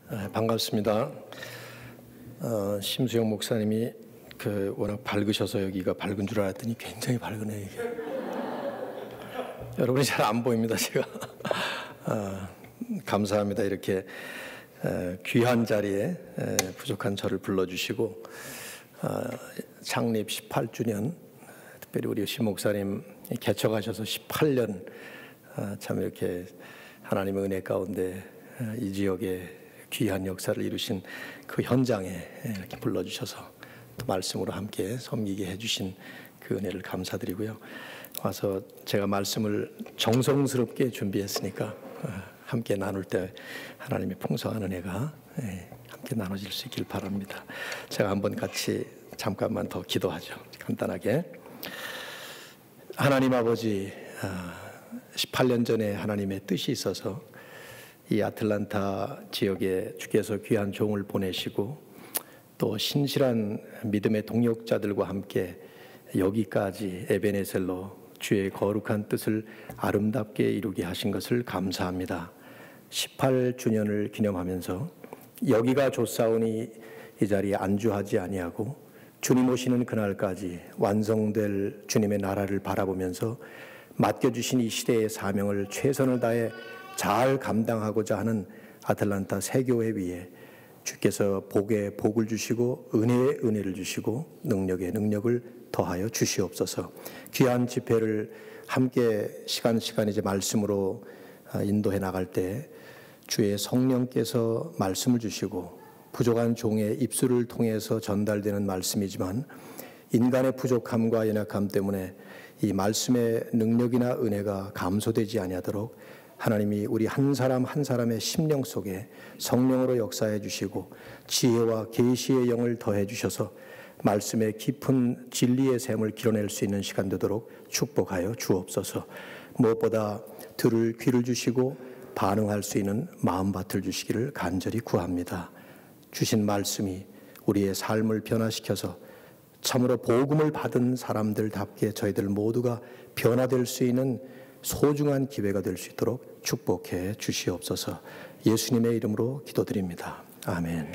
반갑습니다. 심수영 목사님이 워낙 밝으셔서 여기가 밝은 줄 알았더니 굉장히 밝으네요. 이게. 여러분이 잘 안 보입니다, 제가. 감사합니다. 이렇게 귀한 자리에 부족한 저를 불러주시고 창립 18주년, 특별히 우리 심 목사님 개척하셔서 18년 참 이렇게 하나님의 은혜 가운데 이 지역에 귀한 역사를 이루신 그 현장에 이렇게 불러주셔서 또 말씀으로 함께 섬기게 해주신 그 은혜를 감사드리고요. 와서 제가 말씀을 정성스럽게 준비했으니까 함께 나눌 때 하나님의 풍성한 은혜가 함께 나눠질 수 있길 바랍니다. 제가 한번 같이 잠깐만 더 기도하죠. 간단하게. 하나님 아버지, 18년 전에 하나님의 뜻이 있어서 이 아틀란타 지역에 주께서 귀한 종을 보내시고 또 신실한 믿음의 동역자들과 함께 여기까지 에베네셀로 주의 거룩한 뜻을 아름답게 이루게 하신 것을 감사합니다. 18주년을 기념하면서 여기가 좋사오니 이 자리에 안주하지 아니하고 주님 오시는 그날까지 완성될 주님의 나라를 바라보면서 맡겨주신 이 시대의 사명을 최선을 다해 잘 감당하고자 하는 아틀란타 새교회 위에 주께서 복에 복을 주시고 은혜에 은혜를 주시고 능력에 능력을 더하여 주시옵소서. 귀한 집회를 함께 시간 이제 말씀으로 인도해 나갈 때 주의 성령께서 말씀을 주시고 부족한 종의 입술을 통해서 전달되는 말씀이지만 인간의 부족함과 연약함 때문에 이 말씀의 능력이나 은혜가 감소되지 아니하도록 하나님이 우리 한 사람 한 사람의 심령 속에 성령으로 역사해 주시고 지혜와 계시의 영을 더해 주셔서 말씀의 깊은 진리의 샘을 길어낼 수 있는 시간 되도록 축복하여 주옵소서. 무엇보다 들을 귀를 주시고 반응할 수 있는 마음밭을 주시기를 간절히 구합니다. 주신 말씀이 우리의 삶을 변화시켜서 참으로 복음을 받은 사람들답게 저희들 모두가 변화될 수 있는 소중한 기회가 될 수 있도록 축복해 주시옵소서. 예수님의 이름으로 기도드립니다. 아멘.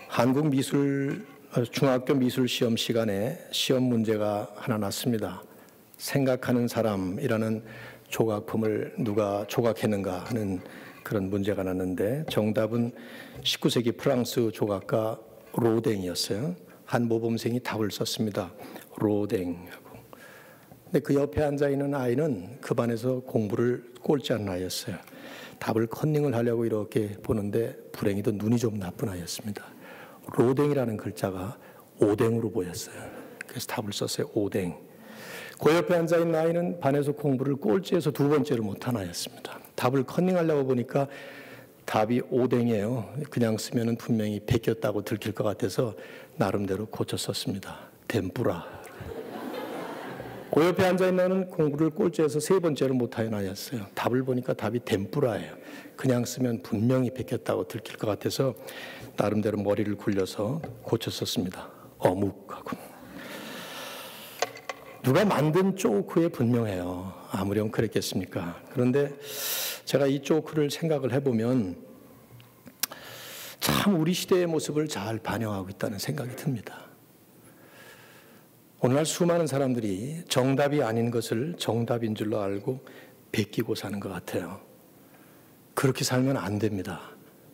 한국 중학교 미술 시험 시간에 시험 문제가 하나 났습니다. 생각하는 사람이라는 조각품을 누가 조각했는가 하는 그런 문제가 났는데 정답은 19세기 프랑스 조각가 로댕이었어요. 한 모범생이 답을 썼습니다. 로댕하고. 근데 그 옆에 앉아있는 아이는 그 반에서 공부를 꼴찌하는 아이였어요. 답을 컨닝을 하려고 이렇게 보는데 불행히도 눈이 좀 나쁜 아이였습니다. 로댕이라는 글자가 오뎅으로 보였어요. 그래서 답을 썼어요. 오뎅. 그 옆에 앉아있는 아이는 반에서 공부를 꼴찌해서 두 번째로 못한 아이였습니다. 답을 컨닝하려고 보니까 답이 오뎅이에요. 그냥 쓰면 분명히 베꼈다고 들킬 것 같아서 나름대로 고쳐 썼습니다. 덴뿌라. 그 옆에 앉아있는 아이는 공부를 꼴찌해서 세 번째로 못한 아이였어요. 답을 보니까 답이 덴뿌라예요. 그냥 쓰면 분명히 베꼈다고 들킬 것 같아서 나름대로 머리를 굴려서 고쳐 썼습니다. 어묵하고. 누가 만든 조크에 분명해요. 아무렴 그랬겠습니까? 그런데 제가 이 조크를 생각을 해보면 참 우리 시대의 모습을 잘 반영하고 있다는 생각이 듭니다. 오늘날 수많은 사람들이 정답이 아닌 것을 정답인 줄로 알고 베끼고 사는 것 같아요. 그렇게 살면 안 됩니다.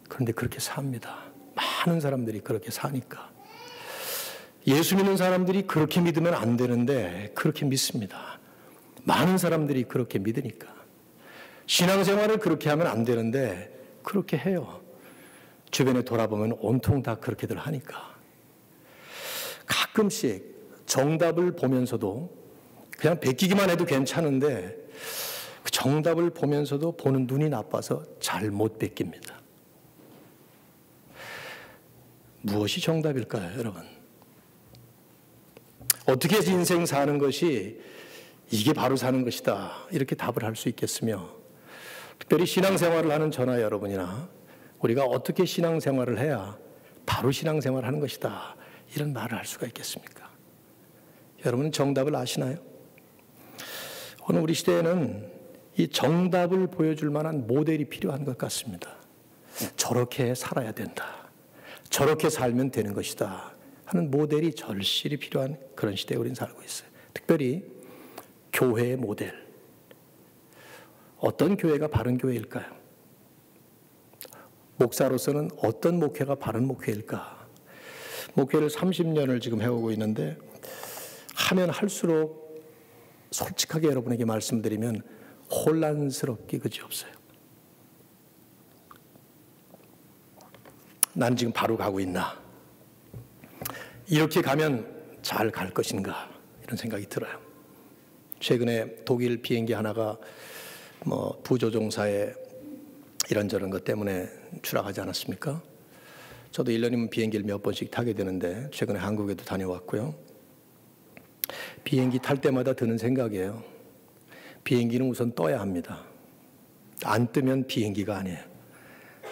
그런데 그렇게 삽니다. 많은 사람들이 그렇게 사니까. 예수 믿는 사람들이 그렇게 믿으면 안 되는데 그렇게 믿습니다. 많은 사람들이 그렇게 믿으니까. 신앙생활을 그렇게 하면 안 되는데 그렇게 해요. 주변에 돌아보면 온통 다 그렇게들 하니까. 가끔씩 정답을 보면서도 그냥 베끼기만 해도 괜찮은데 그 정답을 보면서도 보는 눈이 나빠서 잘 못 베낍니다. 무엇이 정답일까요, 여러분? 어떻게 인생 사는 것이 이게 바로 사는 것이다 이렇게 답을 할 수 있겠으며 특별히 신앙생활을 하는 저나 여러분이나 우리가 어떻게 신앙생활을 해야 바로 신앙생활을 하는 것이다 이런 말을 할 수가 있겠습니까? 여러분은 정답을 아시나요? 오늘 우리 시대에는 이 정답을 보여줄 만한 모델이 필요한 것 같습니다. 저렇게 살아야 된다. 저렇게 살면 되는 것이다 하는 모델이 절실히 필요한 그런 시대에 우리는 살고 있어요. 특별히 교회의 모델. 어떤 교회가 바른 교회일까요? 목사로서는 어떤 목회가 바른 목회일까? 목회를 30년을 지금 해오고 있는데 하면 할수록 솔직하게 여러분에게 말씀드리면 혼란스럽기 그지없어요. 난 지금 바로 가고 있나? 이렇게 가면 잘 갈 것인가? 이런 생각이 들어요. 최근에 독일 비행기 하나가 부조종사에 이런저런 것 때문에 추락하지 않았습니까? 저도 1년이면 비행기를 몇 번씩 타게 되는데 최근에 한국에도 다녀왔고요. 비행기 탈 때마다 드는 생각이에요. 비행기는 우선 떠야 합니다. 안 뜨면 비행기가 아니에요.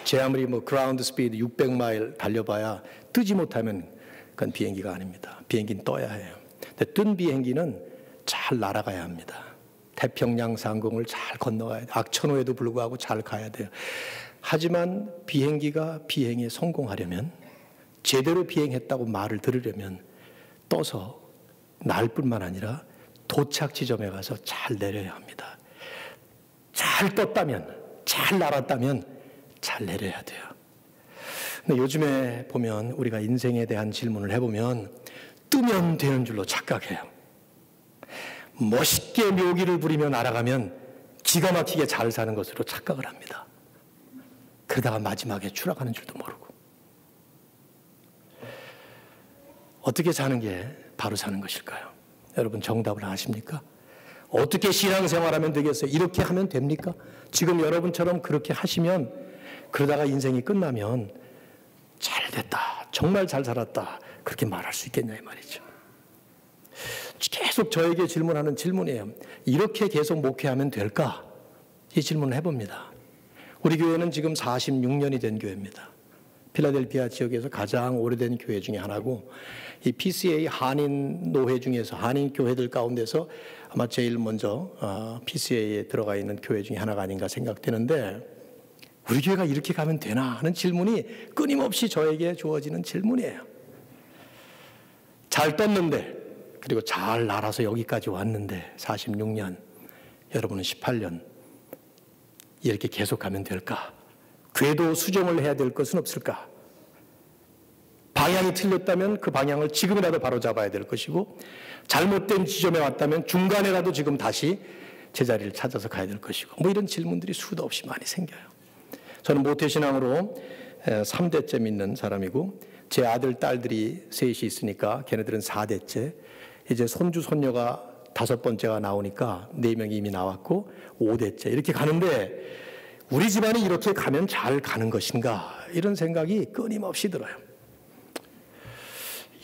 제 아무리 그라운드 스피드 600마일 달려봐야 뜨지 못하면 그건 비행기가 아닙니다. 비행기는 떠야 해요. 근데 뜬 비행기는 잘 날아가야 합니다. 태평양 상공을 잘 건너가야 돼요. 악천후에도 불구하고 잘 가야 돼요. 하지만 비행기가 비행에 성공하려면, 제대로 비행했다고 말을 들으려면 떠서 날 뿐만 아니라 도착 지점에 가서 잘 내려야 합니다. 잘 떴다면, 잘 날았다면 잘 내려야 돼요. 근데 요즘에 보면 우리가 인생에 대한 질문을 해보면 뜨면 되는 줄로 착각해요. 멋있게 묘기를 부리며 날아가면 기가 막히게 잘 사는 것으로 착각을 합니다. 그러다가 마지막에 추락하는 줄도 모르고. 어떻게 사는 게 바로 사는 것일까요? 여러분 정답을 아십니까? 어떻게 신앙생활하면 되겠어요? 이렇게 하면 됩니까? 지금 여러분처럼 그렇게 하시면, 그러다가 인생이 끝나면 잘 됐다, 정말 잘 살았다, 그렇게 말할 수 있겠냐 이 말이죠. 계속 저에게 질문하는 질문이에요. 이렇게 계속 목회하면 될까? 이 질문을 해봅니다. 우리 교회는 지금 46년이 된 교회입니다. 필라델피아 지역에서 가장 오래된 교회 중에 하나고, 이 PCA 한인 노회 중에서, 한인 교회들 가운데서 아마 제일 먼저 PCA에 들어가 있는 교회 중에 하나가 아닌가 생각되는데, 우리 교회가 이렇게 가면 되나 하는 질문이 끊임없이 저에게 주어지는 질문이에요. 잘 떴는데, 그리고 잘 날아서 여기까지 왔는데 46년, 여러분은 18년 이렇게 계속 가면 될까? 궤도 수정을 해야 될 것은 없을까? 방향이 틀렸다면 그 방향을 지금이라도 바로 잡아야 될 것이고, 잘못된 지점에 왔다면 중간에라도 지금 다시 제자리를 찾아서 가야 될 것이고, 이런 질문들이 수도 없이 많이 생겨요. 저는 모태신앙으로 3대째 믿는 사람이고, 제 아들, 딸들이 셋이 있으니까 걔네들은 4대째, 이제 손주, 손녀가 5번째가 나오니까 4명이 이미 나왔고 5대째 이렇게 가는데, 우리 집안이 이렇게 가면 잘 가는 것인가, 이런 생각이 끊임없이 들어요.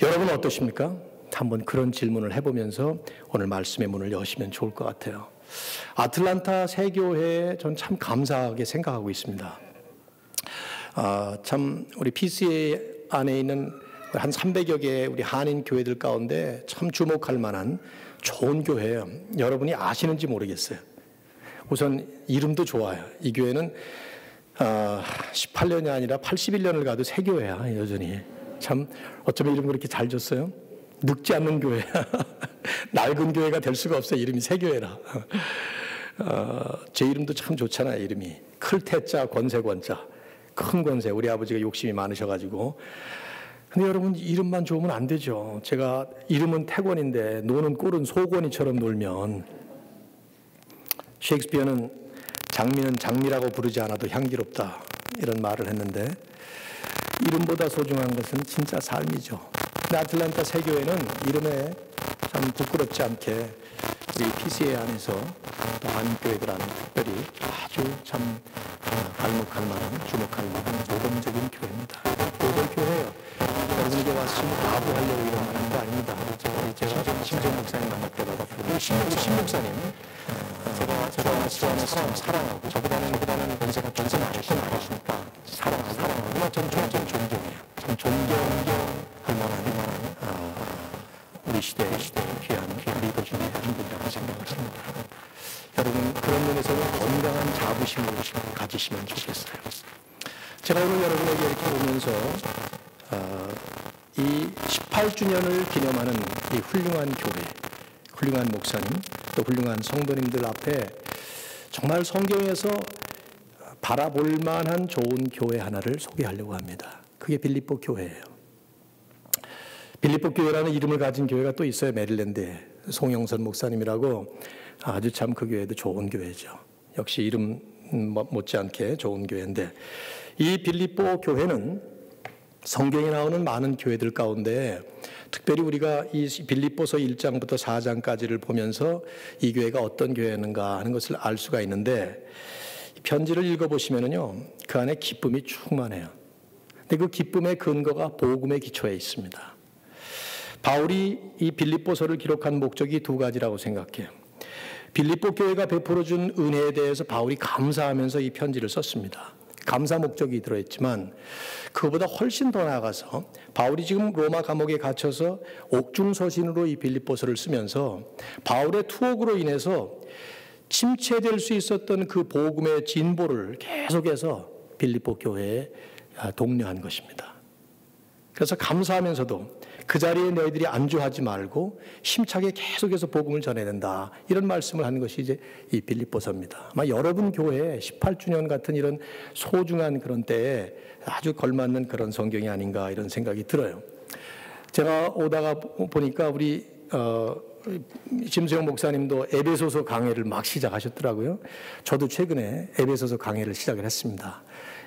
여러분은 어떠십니까? 한번 그런 질문을 해보면서 오늘 말씀의 문을 여시면 좋을 것 같아요. 아틀란타 세교회에 전 참 감사하게 생각하고 있습니다. 참 우리 PCA 안에 있는 한 300여 개의 우리 한인 교회들 가운데 참 주목할 만한 좋은 교회예요. 여러분이 아시는지 모르겠어요. 우선 이름도 좋아요. 이 교회는 18년이 아니라 81년을 가도 새 교회야, 여전히. 참 어쩌면 이름 그렇게 잘 줬어요. 늙지 않는 교회. 낡은 교회가 될 수가 없어요. 이름이 새 교회라. 제 이름도 참 좋잖아요. 이름이 클태자 권세권자, 큰 권세. 우리 아버지가 욕심이 많으셔가지고. 근데 여러분, 이름만 좋으면 안 되죠. 제가 이름은 태권인데 노는 꼴은 소권이처럼 놀면, 셰익스피어는 장미는 장미라고 부르지 않아도 향기롭다, 이런 말을 했는데, 이름보다 소중한 것은 진짜 삶이죠. 근데 아틀란타 세교회는 이름에 참 부끄럽지 않게 우리 PCA 안에서 또 한인교회들 안에 특별히 아주 참 발목할 만한, 주목할 만한 모범적인 교회입니다. 모범 교회예요. 여러분에게 왔으면 바보하려고 이런 말 하는 거 아닙니다. 제가 심정 목사님 만날 때마다 신 목사님, 제가 참 사랑하고, 저보다는 연세가 좀 많으시니까 사랑하고, 전 존경해요. 참 존경할 만한 우리 시대의 귀한 리더 중에 한 분이라고 생각을 합니다. 여러분, 그런 면에서는 건강한 자부심을 가지시면 좋겠어요. 제가 오늘 여러분에게 이렇게 오면서 이 18주년을 기념하는 이 훌륭한 교회, 훌륭한 목사님, 또 훌륭한 성도님들 앞에 정말 성경에서 바라볼 만한 좋은 교회 하나를 소개하려고 합니다. 그게 빌립보 교회예요. 빌립보 교회라는 이름을 가진 교회가 또 있어요. 메릴랜드에. 송영선 목사님이라고 아주 참 그 교회도 좋은 교회죠. 역시 이름 못지않게 좋은 교회인데, 이 빌립보 교회는 성경에 나오는 많은 교회들 가운데 특별히 우리가 이 빌립보서 1장부터 4장까지를 보면서 이 교회가 어떤 교회인가 하는 것을 알 수가 있는데, 편지를 읽어보시면은요, 그 안에 기쁨이 충만해요. 근데 그 기쁨의 근거가 복음의 기초에 있습니다. 바울이 이 빌립보서를 기록한 목적이 두 가지라고 생각해요. 빌립보 교회가 베풀어준 은혜에 대해서 바울이 감사하면서 이 편지를 썼습니다. 감사 목적이 들어있지만 그보다 훨씬 더 나아가서 바울이 지금 로마 감옥에 갇혀서 옥중서신으로 이 빌립보서를 쓰면서 바울의 투옥으로 인해서 침체될 수 있었던 그 복음의 진보를 계속해서 빌립보 교회에 독려한 것입니다. 그래서 감사하면서도 그 자리에 너희들이 안주하지 말고 힘차게 계속해서 복음을 전해야 된다, 이런 말씀을 하는 것이 이제 이 빌립보서입니다. 아마 여러분 교회 18주년 같은 이런 소중한 그런 때에 아주 걸맞는 그런 성경이 아닌가 이런 생각이 들어요. 제가 오다가 보니까 우리 심수영 목사님도 에베소서 강해를 막 시작하셨더라고요. 저도 최근에 에베소서 강해를 시작을 했습니다.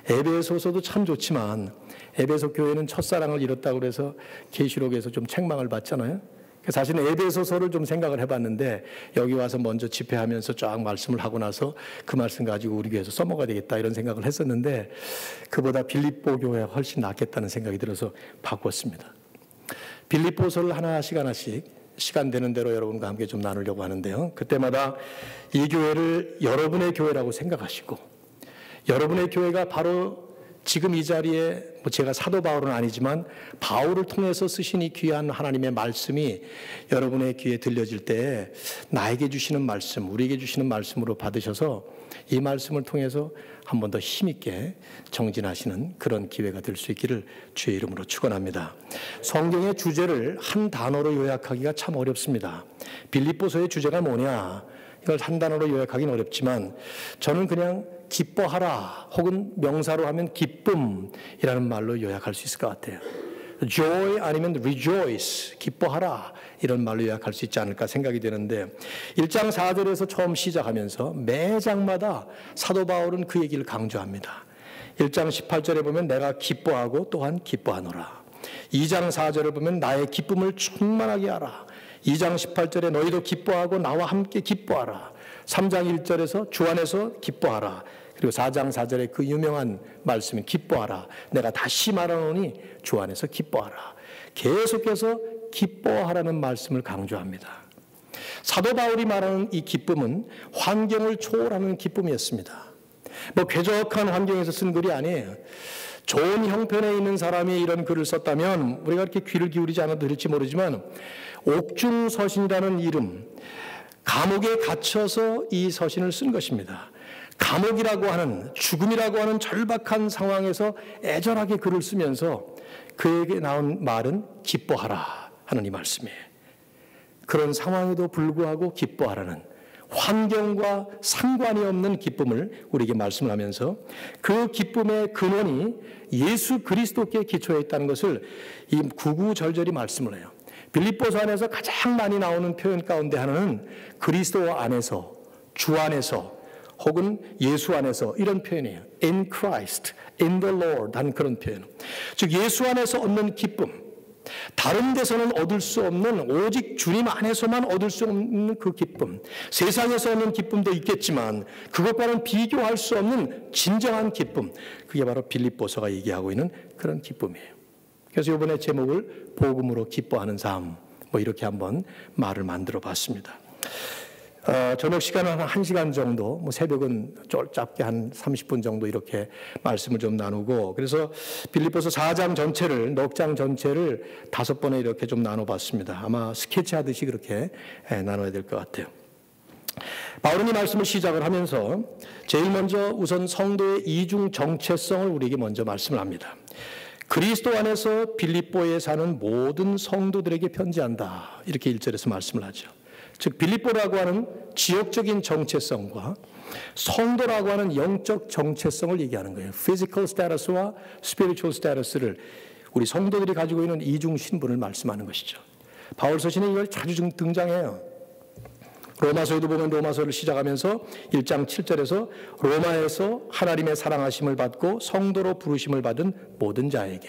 에베소서도 참 좋지만 에베소 교회는 첫사랑을 잃었다고 그래서 계시록에서 좀 책망을 받잖아요. 사실은 에베소서를 좀 생각을 해봤는데 여기 와서 먼저 집회하면서 쫙 말씀을 하고 나서 그 말씀 가지고 우리 교회에서 써먹어야 되겠다 이런 생각을 했었는데, 그보다 빌립보 교회가 훨씬 낫겠다는 생각이 들어서 바꿨습니다. 빌립보서를 하나씩 시간 되는 대로 여러분과 함께 좀 나누려고 하는데요, 그때마다 이 교회를 여러분의 교회라고 생각하시고, 여러분의 교회가 바로 지금 이 자리에 제가 사도 바울은 아니지만 바울을 통해서 쓰신 이 귀한 하나님의 말씀이 여러분의 귀에 들려질 때 나에게 주시는 말씀, 우리에게 주시는 말씀으로 받으셔서 이 말씀을 통해서 한 번 더 힘있게 정진하시는 그런 기회가 될 수 있기를 주의 이름으로 축원합니다. 성경의 주제를 한 단어로 요약하기가 참 어렵습니다. 빌립보서의 주제가 뭐냐, 이걸 한 단어로 요약하기는 어렵지만 저는 그냥 기뻐하라, 혹은 명사로 하면 기쁨이라는 말로 요약할 수 있을 것 같아요. joy 아니면 rejoice, 기뻐하라, 이런 말로 요약할 수 있지 않을까 생각이 되는데, 1장 4절에서 처음 시작하면서 매 장마다 사도 바울은 그 얘기를 강조합니다. 1장 18절에 보면 내가 기뻐하고 또한 기뻐하노라. 2장 4절을 보면 나의 기쁨을 충만하게 하라. 2장 18절에 너희도 기뻐하고 나와 함께 기뻐하라. 3장 1절에서 주 안에서 기뻐하라. 그리고 4장 4절에 그 유명한 말씀이 기뻐하라. 내가 다시 말하노니 주 안에서 기뻐하라. 계속해서 기뻐하라는 말씀을 강조합니다. 사도 바울이 말하는 이 기쁨은 환경을 초월하는 기쁨이었습니다. 쾌적한 환경에서 쓴 글이 아니에요. 좋은 형편에 있는 사람이 이런 글을 썼다면 우리가 그렇게 귀를 기울이지 않아도 될지 모르지만, 옥중서신이라는 이름, 감옥에 갇혀서 이 서신을 쓴 것입니다. 감옥이라고 하는, 죽음이라고 하는 절박한 상황에서 애절하게 글을 쓰면서 그에게 나온 말은 기뻐하라 하는 이 말씀이에요. 그런 상황에도 불구하고 기뻐하라는, 환경과 상관이 없는 기쁨을 우리에게 말씀을 하면서 그 기쁨의 근원이 예수 그리스도께 기초해 있다는 것을 이 구구절절히 말씀을 해요. 빌립보서 안에서 가장 많이 나오는 표현 가운데 하나는 그리스도 안에서, 주 안에서, 혹은 예수 안에서, 이런 표현이에요. In Christ, in the Lord 하는 그런 표현. 즉 예수 안에서 얻는 기쁨, 다른 데서는 얻을 수 없는, 오직 주님 안에서만 얻을 수 없는 그 기쁨, 세상에서 얻는 기쁨도 있겠지만 그것과는 비교할 수 없는 진정한 기쁨, 그게 바로 빌립보서가 얘기하고 있는 그런 기쁨이에요. 그래서 이번에 제목을 복음으로 기뻐하는 삶, 이렇게 한번 말을 만들어 봤습니다. 저녁 시간은 한 1시간 정도, 새벽은 짧게 한 30분 정도 이렇게 말씀을 좀 나누고, 그래서 빌립보서 4장 전체를, 넉 장 전체를 5번에 이렇게 좀 나눠봤습니다. 아마 스케치 하듯이 그렇게 나눠야 될 것 같아요. 바울은 이 말씀을 시작을 하면서 제일 먼저 우선 성도의 이중 정체성을 우리에게 먼저 말씀을 합니다. 그리스도 안에서 빌립보에 사는 모든 성도들에게 편지한다. 이렇게 1절에서 말씀을 하죠. 즉 빌립보라고 하는 지역적인 정체성과 성도라고 하는 영적 정체성을 얘기하는 거예요. Physical status와 spiritual status를 우리 성도들이 가지고 있는 이중 신분을 말씀하는 것이죠. 바울 서신에 이걸 자주 등장해요. 로마서에도 보면 로마서를 시작하면서 1장 7절에서 로마에서 하나님의 사랑하심을 받고 성도로 부르심을 받은 모든 자에게,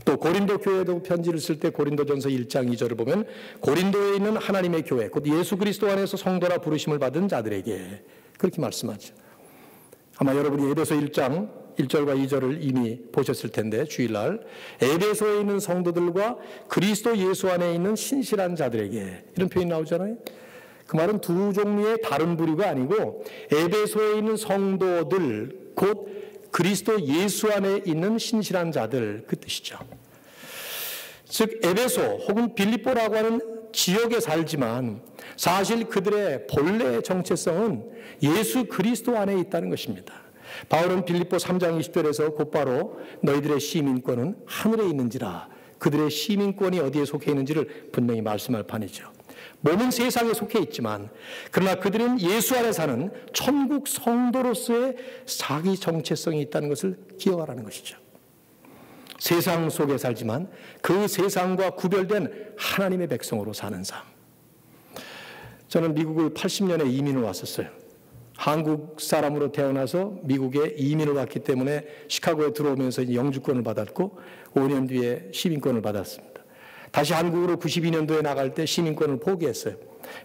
또 고린도 교회도 편지를 쓸 때 고린도전서 1장 2절을 보면 고린도에 있는 하나님의 교회 곧 예수 그리스도 안에서 성도라 부르심을 받은 자들에게 그렇게 말씀하죠. 아마 여러분이 에베소 1장 1절과 2절을 이미 보셨을 텐데 주일날 에베소에 있는 성도들과 그리스도 예수 안에 있는 신실한 자들에게 이런 표현이 나오잖아요. 그 말은 두 종류의 다른 부류가 아니고 에베소에 있는 성도들 곧 그리스도 예수 안에 있는 신실한 자들 그 뜻이죠. 즉 에베소 혹은 빌립보라고 하는 지역에 살지만 사실 그들의 본래의 정체성은 예수 그리스도 안에 있다는 것입니다. 바울은 빌립보 3장 20절에서 곧바로 너희들의 시민권은 하늘에 있는지라, 그들의 시민권이 어디에 속해 있는지를 분명히 말씀할 판이죠. 몸은 세상에 속해 있지만 그러나 그들은 예수 안에 사는 천국 성도로서의 자기 정체성이 있다는 것을 기억하라는 것이죠. 세상 속에 살지만 그 세상과 구별된 하나님의 백성으로 사는 삶. 저는 미국을 80년에 이민을 왔었어요. 한국 사람으로 태어나서 미국에 이민을 왔기 때문에 시카고에 들어오면서 영주권을 받았고 5년 뒤에 시민권을 받았습니다. 다시 한국으로 92년도에 나갈 때 시민권을 포기했어요.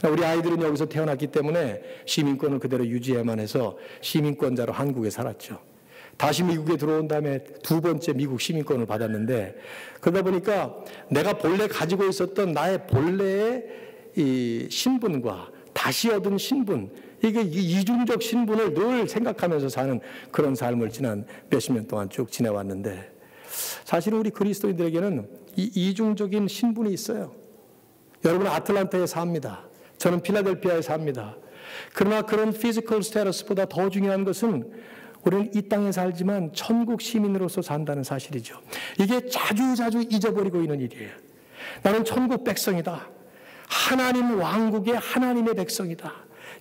우리 아이들은 여기서 태어났기 때문에 시민권을 그대로 유지해야만 해서 시민권자로 한국에 살았죠. 다시 미국에 들어온 다음에 두 번째 미국 시민권을 받았는데 그러다 보니까 내가 본래 가지고 있었던 나의 본래의 이 신분과 다시 얻은 신분, 이게 이중적 신분을 늘 생각하면서 사는 그런 삶을 지난 몇십 년 동안 쭉 지내왔는데 사실은 우리 그리스도인들에게는 이 이중적인 신분이 있어요. 여러분은 아틀란타에 삽니다. 저는 필라델피아에 삽니다. 그러나 그런 피지컬 스테러스보다 더 중요한 것은 우리는 이 땅에 살지만 천국 시민으로서 산다는 사실이죠. 이게 자주 잊어버리고 있는 일이에요. 나는 천국 백성이다. 하나님 왕국의 하나님의 백성이다.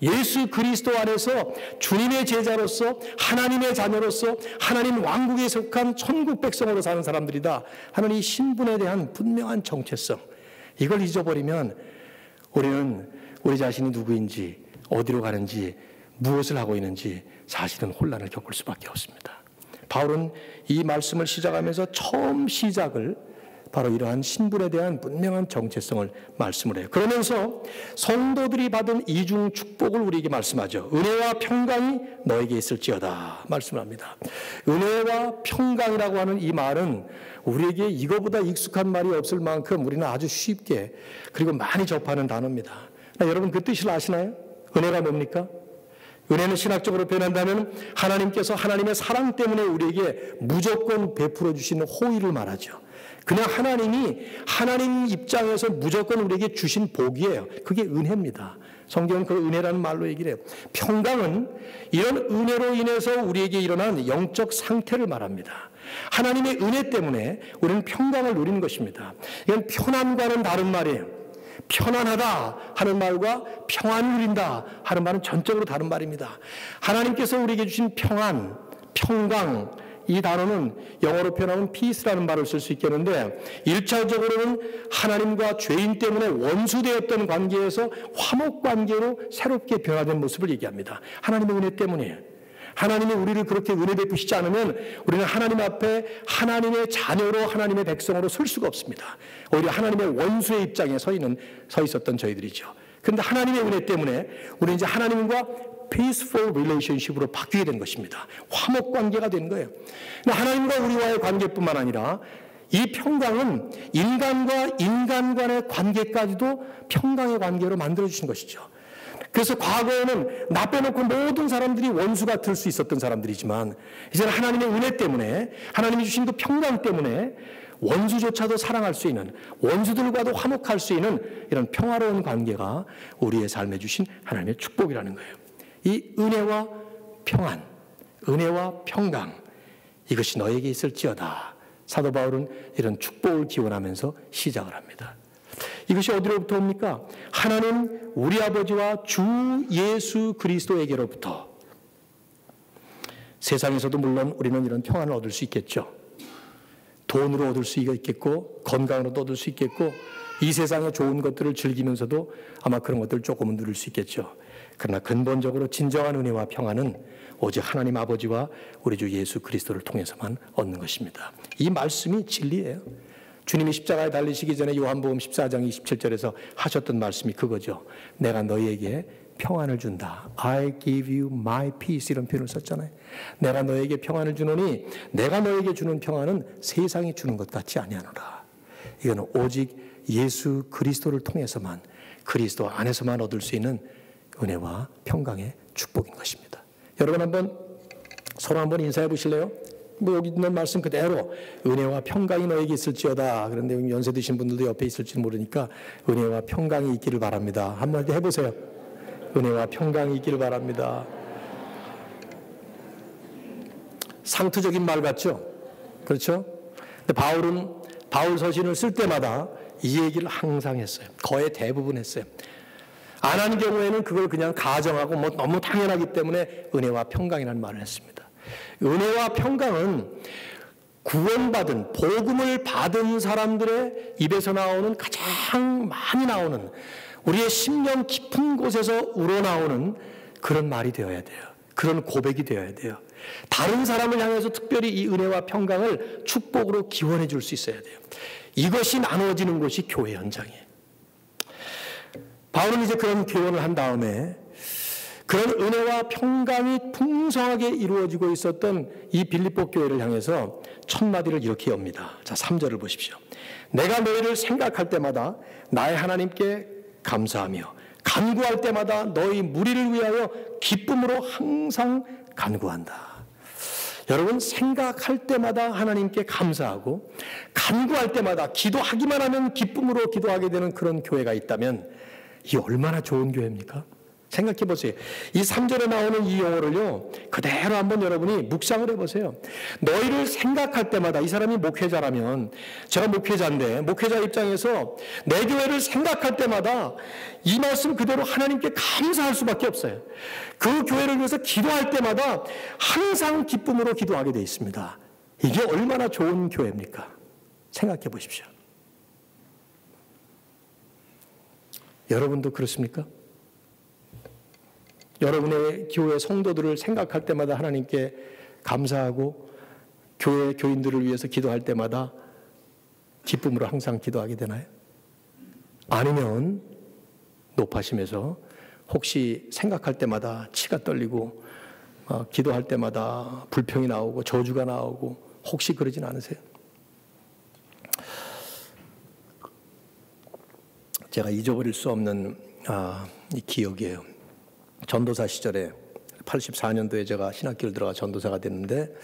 예수 그리스도 안에서 주님의 제자로서 하나님의 자녀로서 하나님 왕국에 속한 천국 백성으로 사는 사람들이다 하는 이 신분에 대한 분명한 정체성, 이걸 잊어버리면 우리는 우리 자신이 누구인지 어디로 가는지 무엇을 하고 있는지 사실은 혼란을 겪을 수밖에 없습니다. 바울은 이 말씀을 시작하면서 처음 시작을 바로 이러한 신분에 대한 분명한 정체성을 말씀을 해요. 그러면서 성도들이 받은 이중 축복을 우리에게 말씀하죠. 은혜와 평강이 너에게 있을지어다 말씀을 합니다. 은혜와 평강이라고 하는 이 말은 우리에게 이거보다 익숙한 말이 없을 만큼 우리는 아주 쉽게 그리고 많이 접하는 단어입니다. 여러분 그 뜻을 아시나요? 은혜가 뭡니까? 은혜는 신학적으로 표현한다면 하나님께서 하나님의 사랑 때문에 우리에게 무조건 베풀어 주시는 호의를 말하죠. 그냥 하나님이 하나님 입장에서 무조건 우리에게 주신 복이에요. 그게 은혜입니다. 성경은 그 은혜라는 말로 얘기를 해요. 평강은 이런 은혜로 인해서 우리에게 일어난 영적 상태를 말합니다. 하나님의 은혜 때문에 우리는 평강을 누리는 것입니다. 이건 편안과는 다른 말이에요. 편안하다 하는 말과 평안을 누린다 하는 말은 전적으로 다른 말입니다. 하나님께서 우리에게 주신 평안, 평강, 이 단어는 영어로 표현하면 peace라는 말을 쓸 수 있겠는데 1차적으로는 하나님과 죄인 때문에 원수되었던 관계에서 화목 관계로 새롭게 변화된 모습을 얘기합니다. 하나님의 은혜 때문이에요. 하나님이 우리를 그렇게 은혜 베푸시지 않으면 우리는 하나님 앞에 하나님의 자녀로 하나님의 백성으로 설 수가 없습니다. 오히려 하나님의 원수의 입장에 서 있었던 저희들이죠. 그런데 하나님의 은혜 때문에 우리는 이제 하나님과 peaceful relationship으로 바뀌게 된 것입니다. 화목 관계가 된 거예요. 하나님과 우리와의 관계뿐만 아니라 이 평강은 인간과 인간 간의 관계까지도 평강의 관계로 만들어주신 것이죠. 그래서 과거에는 나 빼놓고 모든 사람들이 원수가 될 수 있었던 사람들이지만 이제는 하나님의 은혜 때문에 하나님이 주신 그 평강 때문에 원수조차도 사랑할 수 있는, 원수들과도 화목할 수 있는 이런 평화로운 관계가 우리의 삶에 주신 하나님의 축복이라는 거예요. 이 은혜와 평안, 은혜와 평강, 이것이 너에게 있을지어다. 사도 바울은 이런 축복을 기원하면서 시작을 합니다. 이것이 어디로부터 옵니까? 하나님 우리 아버지와 주 예수 그리스도에게로부터. 세상에서도 물론 우리는 이런 평안을 얻을 수 있겠죠. 돈으로 얻을 수 있겠고, 건강으로도 얻을 수 있겠고, 이 세상의 좋은 것들을 즐기면서도 아마 그런 것들을 조금은 누릴 수 있겠죠. 그러나 근본적으로 진정한 은혜와 평안은 오직 하나님 아버지와 우리 주 예수 그리스도를 통해서만 얻는 것입니다. 이 말씀이 진리예요. 주님이 십자가에 달리시기 전에 요한복음 14장 27절에서 하셨던 말씀이 그거죠. 내가 너희에게 평안을 준다. I give you my peace, 이런 표현을 썼잖아요. 내가 너에게 평안을 주노니 내가 너에게 주는 평안은 세상이 주는 것 같지 아니하노라. 이거는 오직 예수 그리스도를 통해서만, 그리스도 안에서만 얻을 수 있는 은혜와 평강의 축복인 것입니다. 여러분 한번 서로 한번 인사해 보실래요? 뭐 여기 있는 말씀 그대로 은혜와 평강이 너에게 있을지어다. 그런데 연세 드신 분들도 옆에 있을지 모르니까 은혜와 평강이 있기를 바랍니다. 한번 해보세요. 은혜와 평강이 있기를 바랍니다. 상투적인 말 같죠? 그렇죠? 근데 바울 서신을 쓸 때마다 이 얘기를 항상 했어요. 거의 대부분 했어요. 안 하는 경우에는 그걸 그냥 가정하고 뭐 너무 당연하기 때문에 은혜와 평강이라는 말을 했습니다. 은혜와 평강은 구원받은, 복음을 받은 사람들의 입에서 나오는 가장 많이 나오는, 우리의 심령 깊은 곳에서 우러나오는 그런 말이 되어야 돼요. 그런 고백이 되어야 돼요. 다른 사람을 향해서 특별히 이 은혜와 평강을 축복으로 기원해 줄 수 있어야 돼요. 이것이 나누어지는 것이 교회 현장이에요. 바울은 이제 그런 교훈을 한 다음에 그런 은혜와 평강이 풍성하게 이루어지고 있었던 이 빌립보 교회를 향해서 첫 마디를 이렇게 엽니다. 자, 3절을 보십시오. 내가 너희를 생각할 때마다 나의 하나님께 감사하며 간구할 때마다 너희 무리를 위하여 기쁨으로 항상 간구한다. 여러분, 생각할 때마다 하나님께 감사하고 간구할 때마다 기도하기만 하면 기쁨으로 기도하게 되는 그런 교회가 있다면 이 얼마나 좋은 교회입니까? 생각해 보세요. 이 3절에 나오는 이 용어를요, 그대로 한번 여러분이 묵상을 해보세요. 너희를 생각할 때마다, 이 사람이 목회자라면, 제가 목회자인데 목회자 입장에서 내 교회를 생각할 때마다 이 말씀 그대로 하나님께 감사할 수밖에 없어요. 그 교회를 위해서 기도할 때마다 항상 기쁨으로 기도하게 되어 있습니다. 이게 얼마나 좋은 교회입니까? 생각해 보십시오. 여러분도 그렇습니까? 여러분의 교회 성도들을 생각할 때마다 하나님께 감사하고 교회 교인들을 위해서 기도할 때마다 기쁨으로 항상 기도하게 되나요? 아니면 높아심에서 혹시 생각할 때마다 치가 떨리고 기도할 때마다 불평이 나오고 저주가 나오고 혹시 그러진 않으세요? 제가 잊어버릴 수 없는 이 기억이에요. 전도사 시절에 84년도에 제가 신학교를 들어가 전도사가 됐는데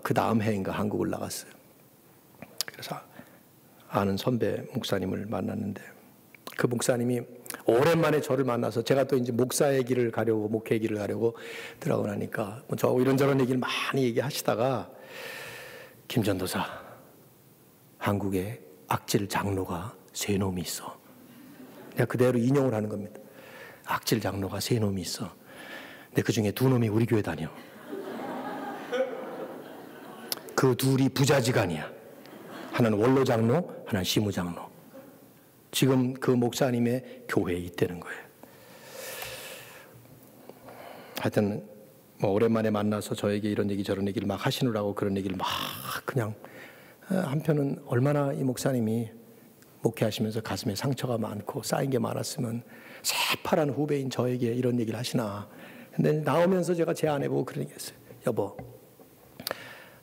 그 다음 해인가 한국을 나갔어요. 그래서 아는 선배 목사님을 만났는데 그 목사님이 오랜만에 저를 만나서 제가 또 이제 목사의 길을 가려고 목회의 길을 가려고 들어가고 나니까 저하고 이런저런 얘기를 많이 얘기하시다가 김 전도사, 한국에 악질 장로가 세 놈이 있어. 내가 그대로 인용을 하는 겁니다. 악질 장로가 세 놈이 있어. 근데 그 중에 두 놈이 우리 교회 다녀. 그 둘이 부자지간이야. 하나는 원로 장로, 하나는 시무 장로. 지금 그 목사님의 교회에 있다는 거예요. 하여튼 뭐 오랜만에 만나서 저에게 이런 얘기 저런 얘기를 막 하시느라고 그런 얘기를 막 그냥 한편은 얼마나 이 목사님이 목회하시면서 가슴에 상처가 많고 쌓인 게 많았으면 새파란 후배인 저에게 이런 얘기를 하시나. 근데 나오면서 제가 제 아내 보고 그런 얘기 했어요. 여보,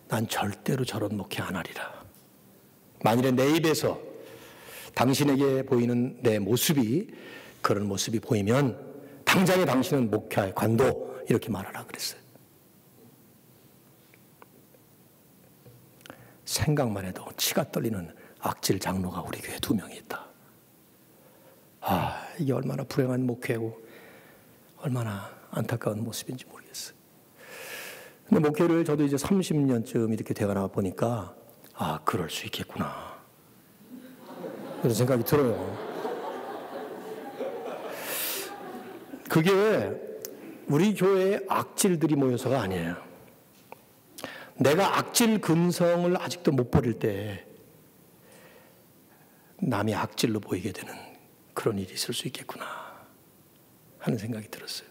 난 절대로 저런 목회 안 하리라. 만일에 내 입에서 당신에게 보이는 내 모습이 그런 모습이 보이면 당장에 당신은 목회할 관도 이렇게 말하라 그랬어요. 생각만 해도 치가 떨리는 악질 장로가 우리 교회에 2명이 있다. 이게 얼마나 불행한 목회고 얼마나 안타까운 모습인지 모르겠어요. 근데 목회를 저도 이제 30년쯤 이렇게 되어나 보니까 그럴 수 있겠구나, 그런 생각이 들어요. 그게 우리 교회에 악질들이 모여서가 아니에요. 내가 악질 근성을 아직도 못 버릴 때 남이 악질로 보이게 되는 그런 일이 있을 수 있겠구나 하는 생각이 들었어요.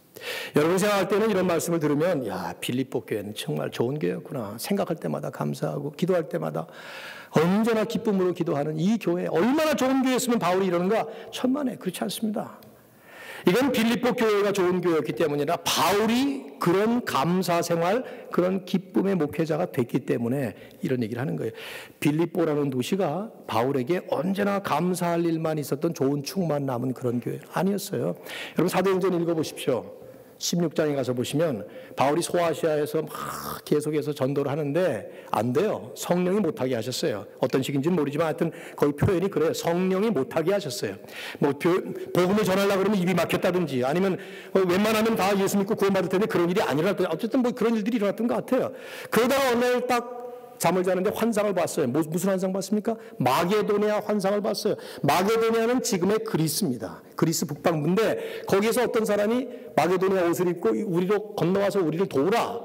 여러분 생각할 때는 이런 말씀을 들으면 빌립보 교회는 정말 좋은 교회였구나, 생각할 때마다 감사하고 기도할 때마다 언제나 기쁨으로 기도하는 이 교회, 얼마나 좋은 교회였으면 바울이 이러는가. 천만에 그렇지 않습니다. 이건 빌립보 교회가 좋은 교회였기 때문이라 바울이 그런 감사 생활, 그런 기쁨의 목회자가 됐기 때문에 이런 얘기를 하는 거예요. 빌립보라는 도시가 바울에게 언제나 감사할 일만 있었던 좋은 축만 남은 그런 교회 아니었어요. 여러분 사도행전 읽어보십시오. 16장에 가서 보시면 바울이 소아시아에서 막 계속해서 전도를 하는데 안 돼요. 성령이 못하게 하셨어요. 어떤 식인지는 모르지만 하여튼 거의 표현이 그래요. 성령이 못하게 하셨어요. 복음을 전하려고 그러면 입이 막혔다든지 아니면 웬만하면 다 예수 믿고 구원받을 텐데 그런 일이 아니라 어쨌든 그런 일들이 일어났던 것 같아요. 그러다가 어느 날 딱 잠을 자는데 환상을 봤어요. 무슨 환상 봤습니까? 마게도니아 환상을 봤어요. 마게도니아는 지금의 그리스입니다. 그리스 북방부인데 거기에서 어떤 사람이 마게도니아 옷을 입고 우리로 건너와서 우리를 도우라.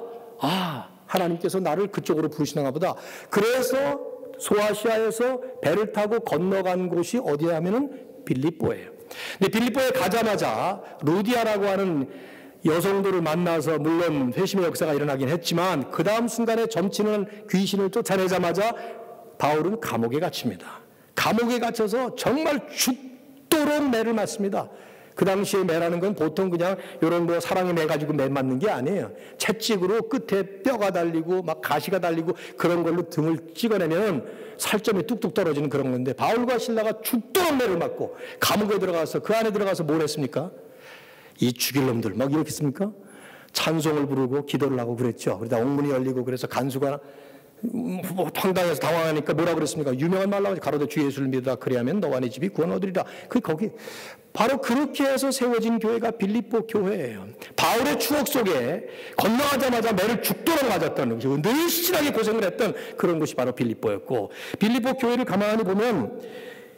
하나님께서 나를 그쪽으로 부르시는가 보다. 그래서 소아시아에서 배를 타고 건너간 곳이 어디야 하면은 빌립보예요. 근데 빌립보에 가자마자 루디아라고 하는 여성들을 만나서 물론 회심의 역사가 일어나긴 했지만 그 다음 순간에 점치는 귀신을 쫓아내자마자 바울은 감옥에 갇힙니다. 감옥에 갇혀서 정말 죽도록 매를 맞습니다. 그 당시에 매라는 건 보통 그냥 이런 사랑에 매 가지고 매 맞는 게 아니에요. 채찍으로 끝에 뼈가 달리고 막 가시가 달리고 그런 걸로 등을 찍어내면 살점이 뚝뚝 떨어지는 그런 건데 바울과 실라가 죽도록 매를 맞고 감옥에 들어가서 그 안에 들어가서 뭘 했습니까? 이 죽일 놈들 막 이렇게 했습니까? 찬송을 부르고 기도를 하고 그랬죠. 그러다 옥문이 열리고 그래서 간수가 황당해서 당황하니까 뭐라 그랬습니까? 유명한 말로 가로되 주 예수를 믿으라 그리하면 너와 네 집이 구원 얻으리라. 거기 바로 그렇게 해서 세워진 교회가 빌립보 교회예요. 바울의 추억 속에 건너가자마자 매를 죽도록 맞았던 것이고 늘씬하게 고생을 했던 그런 곳이 바로 빌립보였고, 빌립보 교회를 가만히 보면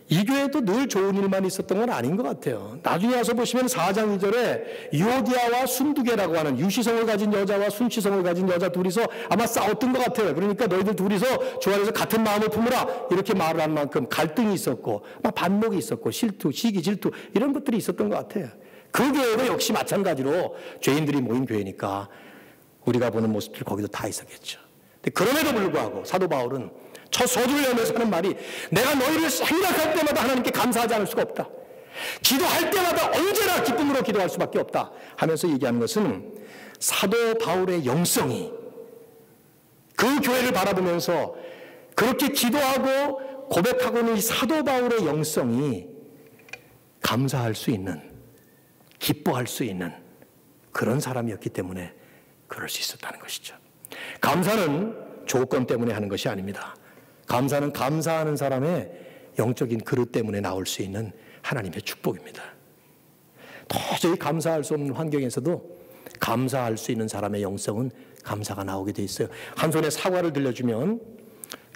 이 교회도 늘 좋은 일만 있었던 건 아닌 것 같아요. 나중에 와서 보시면 4장 2절에 유오디아와 순두개라고 하는 유시성을 가진 여자와 순시성을 가진 여자 둘이서 아마 싸웠던 것 같아요. 그러니까 너희들 둘이서 주 안에서 같은 마음을 품으라 이렇게 말을 한 만큼 갈등이 있었고 막 반목이 있었고 실투, 시기, 질투 이런 것들이 있었던 것 같아요. 그 교회도 역시 마찬가지로 죄인들이 모인 교회니까 우리가 보는 모습들이 거기도 다 있었겠죠. 그럼에도 불구하고 사도 바울은 첫 소주를 열면서 하는 말이 내가 너희를 생각할 때마다 하나님께 감사하지 않을 수가 없다. 기도할 때마다 언제나 기쁨으로 기도할 수밖에 없다 하면서 얘기하는 것은 사도 바울의 영성이 그 교회를 바라보면서 그렇게 기도하고 고백하고 있는 이 사도 바울의 영성이 감사할 수 있는, 기뻐할 수 있는 그런 사람이었기 때문에 그럴 수 있었다는 것이죠. 감사는 조건 때문에 하는 것이 아닙니다. 감사는 감사하는 사람의 영적인 그릇 때문에 나올 수 있는 하나님의 축복입니다. 도저히 감사할 수 없는 환경에서도 감사할 수 있는 사람의 영성은 감사가 나오게 돼 있어요. 한 손에 사과를 들려주면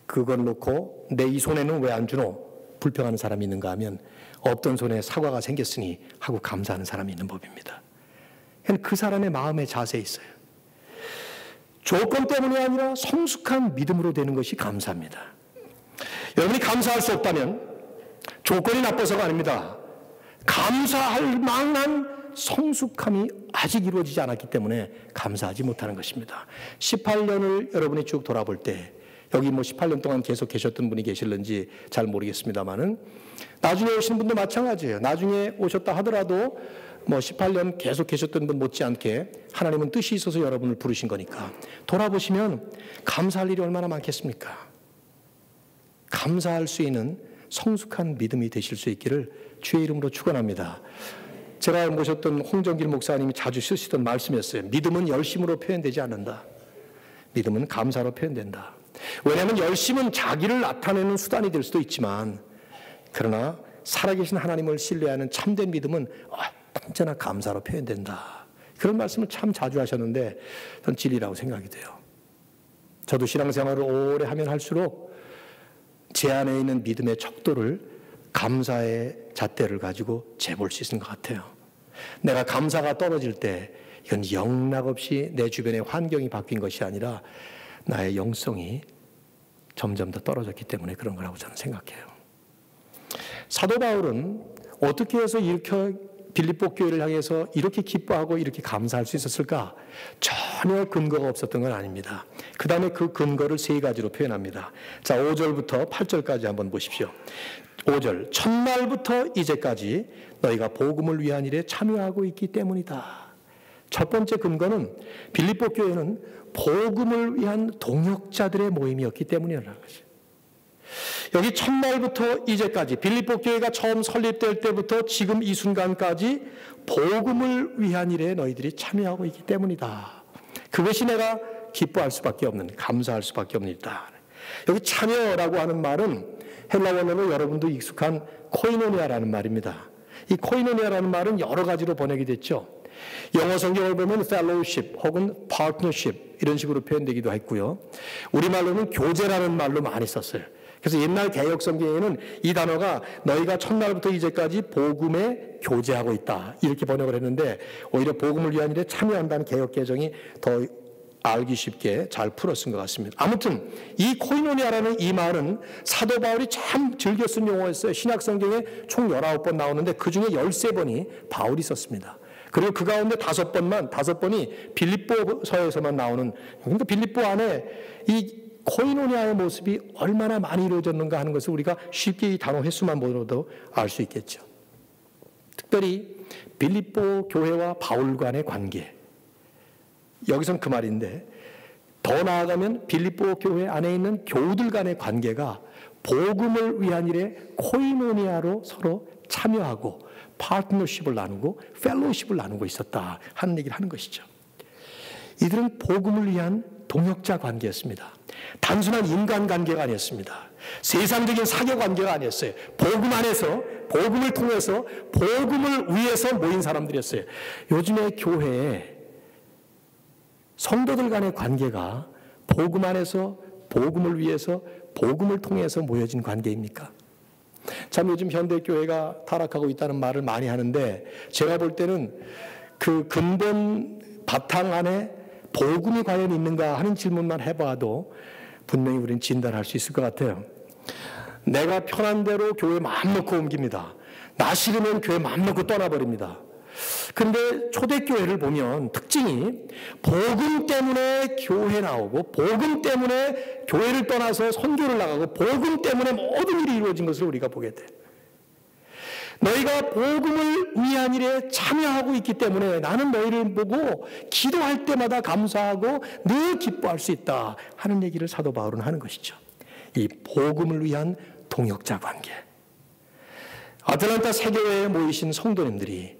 그걸 놓고 내 이 손에는 왜 안 주노? 불평하는 사람이 있는가 하면 없던 손에 사과가 생겼으니 하고 감사하는 사람이 있는 법입니다. 그 사람의 마음의 자세에 있어요. 조건 때문이 아니라 성숙한 믿음으로 되는 것이 감사입니다. 여러분이 감사할 수 없다면 조건이 나빠서가 아닙니다. 감사할 만한 성숙함이 아직 이루어지지 않았기 때문에 감사하지 못하는 것입니다. 18년을 여러분이 쭉 돌아볼 때 여기 18년 동안 계속 계셨던 분이 계실는지 잘 모르겠습니다만은 나중에 오신 분도 마찬가지예요. 나중에 오셨다 하더라도 18년 계속 계셨던 분 못지않게 하나님은 뜻이 있어서 여러분을 부르신 거니까 돌아보시면 감사할 일이 얼마나 많겠습니까? 감사할 수 있는 성숙한 믿음이 되실 수 있기를 주의 이름으로 축원합니다. 제가 모셨던 홍정길 목사님이 자주 쓰시던 말씀이었어요. 믿음은 열심으로 표현되지 않는다. 믿음은 감사로 표현된다. 왜냐하면 열심은 자기를 나타내는 수단이 될 수도 있지만, 그러나 살아계신 하나님을 신뢰하는 참된 믿음은 언제나 감사로 표현된다. 그런 말씀을 참 자주 하셨는데 전 진리라고 생각이 돼요. 저도 신앙생활을 오래 하면 할수록 제 안에 있는 믿음의 척도를 감사의 잣대를 가지고 재볼 수 있는 것 같아요. 내가 감사가 떨어질 때 이건 영락없이 내 주변의 환경이 바뀐 것이 아니라 나의 영성이 점점 더 떨어졌기 때문에 그런 거라고 저는 생각해요. 사도 바울은 어떻게 해서 이렇게 빌립보 교회를 향해서 이렇게 기뻐하고 이렇게 감사할 수 있었을까? 전혀 근거가 없었던 건 아닙니다. 그 다음에 그 근거를 세 가지로 표현합니다. 자, 5절부터 8절까지 한번 보십시오. 5절, 첫날부터 이제까지 너희가 복음을 위한 일에 참여하고 있기 때문이다. 첫 번째 근거는 빌립보 교회는 복음을 위한 동역자들의 모임이었기 때문이라는 것이죠. 여기 첫날부터 이제까지 빌립보 교회가 처음 설립될 때부터 지금 이 순간까지 복음을 위한 일에 너희들이 참여하고 있기 때문이다. 그것이 내가 기뻐할 수밖에 없는, 감사할 수밖에 없는 일이다. 여기 참여라고 하는 말은 헬라 원어로 여러분도 익숙한 코이노니아라는 말입니다. 이 코이노니아라는 말은 여러 가지로 번역이 됐죠. 영어 성경을 보면 fellowship 혹은 partnership 이런 식으로 표현되기도 했고요. 우리말로는 교제라는 말로 많이 썼어요. 그래서 옛날 개역 성경에는 이 단어가 너희가 첫날부터 이제까지 복음에 교제하고 있다 이렇게 번역을 했는데, 오히려 복음을 위한 일에 참여한다는 개역 개정이 더 알기 쉽게 잘 풀어 쓴 것 같습니다. 아무튼 이 코이노니아라는 이 말은 사도 바울이 참 즐겨 쓴 용어였어요. 신약 성경에 총 19번 나오는데 그중에 13번이 바울이 썼습니다. 그리고 그 가운데 5번이 빌립보서에서만 나오는, 그러니까 빌립보 안에 이 코이노니아의 모습이 얼마나 많이 이루어졌는가 하는 것을 우리가 쉽게 이 단어 횟수만 보더라도 알 수 있겠죠. 특별히 빌립보 교회와 바울 간의 관계, 여기선 그 말인데 더 나아가면 빌립보 교회 안에 있는 교우들 간의 관계가 복음을 위한 일에 코이노니아로 서로 참여하고 파트너십을 나누고 펠로우십을 나누고 있었다 하는 얘기를 하는 것이죠. 이들은 복음을 위한 동역자 관계였습니다. 단순한 인간관계가 아니었습니다. 세상적인 사교관계가 아니었어요. 복음 안에서, 복음을 통해서, 복음을 위해서 모인 사람들이었어요. 요즘의 교회에 성도들 간의 관계가 복음 안에서, 복음을 위해서, 복음을 통해서 모여진 관계입니까? 참 요즘 현대교회가 타락하고 있다는 말을 많이 하는데, 제가 볼 때는 그 근본 바탕 안에 복음이 과연 있는가 하는 질문만 해봐도 분명히 우리는 진단할 수 있을 것 같아요. 내가 편한 대로 교회 마음 놓고 옮깁니다. 나 싫으면 교회 마음 놓고 떠나버립니다. 그런데 초대교회를 보면 특징이 복음 때문에 교회 나오고, 복음 때문에 교회를 떠나서 선교를 나가고, 복음 때문에 모든 일이 이루어진 것을 우리가 보게 돼. 너희가 복음을 위한 일에 참여하고 있기 때문에 나는 너희를 보고 기도할 때마다 감사하고 늘 기뻐할 수 있다 하는 얘기를 사도 바울은 하는 것이죠. 이 복음을 위한 동역자 관계. 아틀란타 세교회에 모이신 성도님들이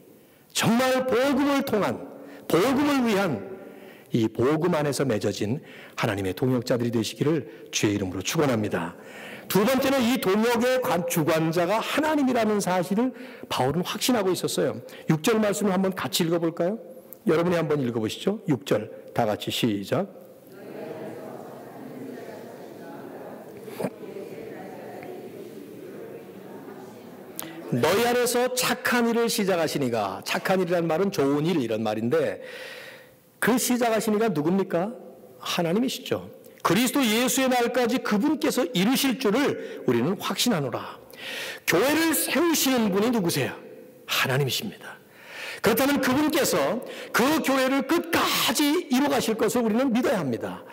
정말 복음을 통한, 복음을 위한 이 복음 안에서 맺어진 하나님의 동역자들이 되시기를 주의 이름으로 축원합니다. 두 번째는 이 동역의 주관자가 하나님이라는 사실을 바울은 확신하고 있었어요. 6절 말씀을 한번 같이 읽어볼까요? 여러분이 한번 읽어보시죠. 6절 다 같이 시작. 너희 안에서 착한 일을 시작하시니가, 착한 일이라는 말은 좋은 일 이런 말인데, 그 시작하시니가 누굽니까? 하나님이시죠. 그리스도 예수의 날까지 그분께서 이루실 줄을 우리는 확신하노라. 교회를 세우시는 분이 누구세요? 하나님이십니다. 그렇다면 그분께서 그 교회를 끝까지 이루가실 것을 우리는 믿어야 합니다.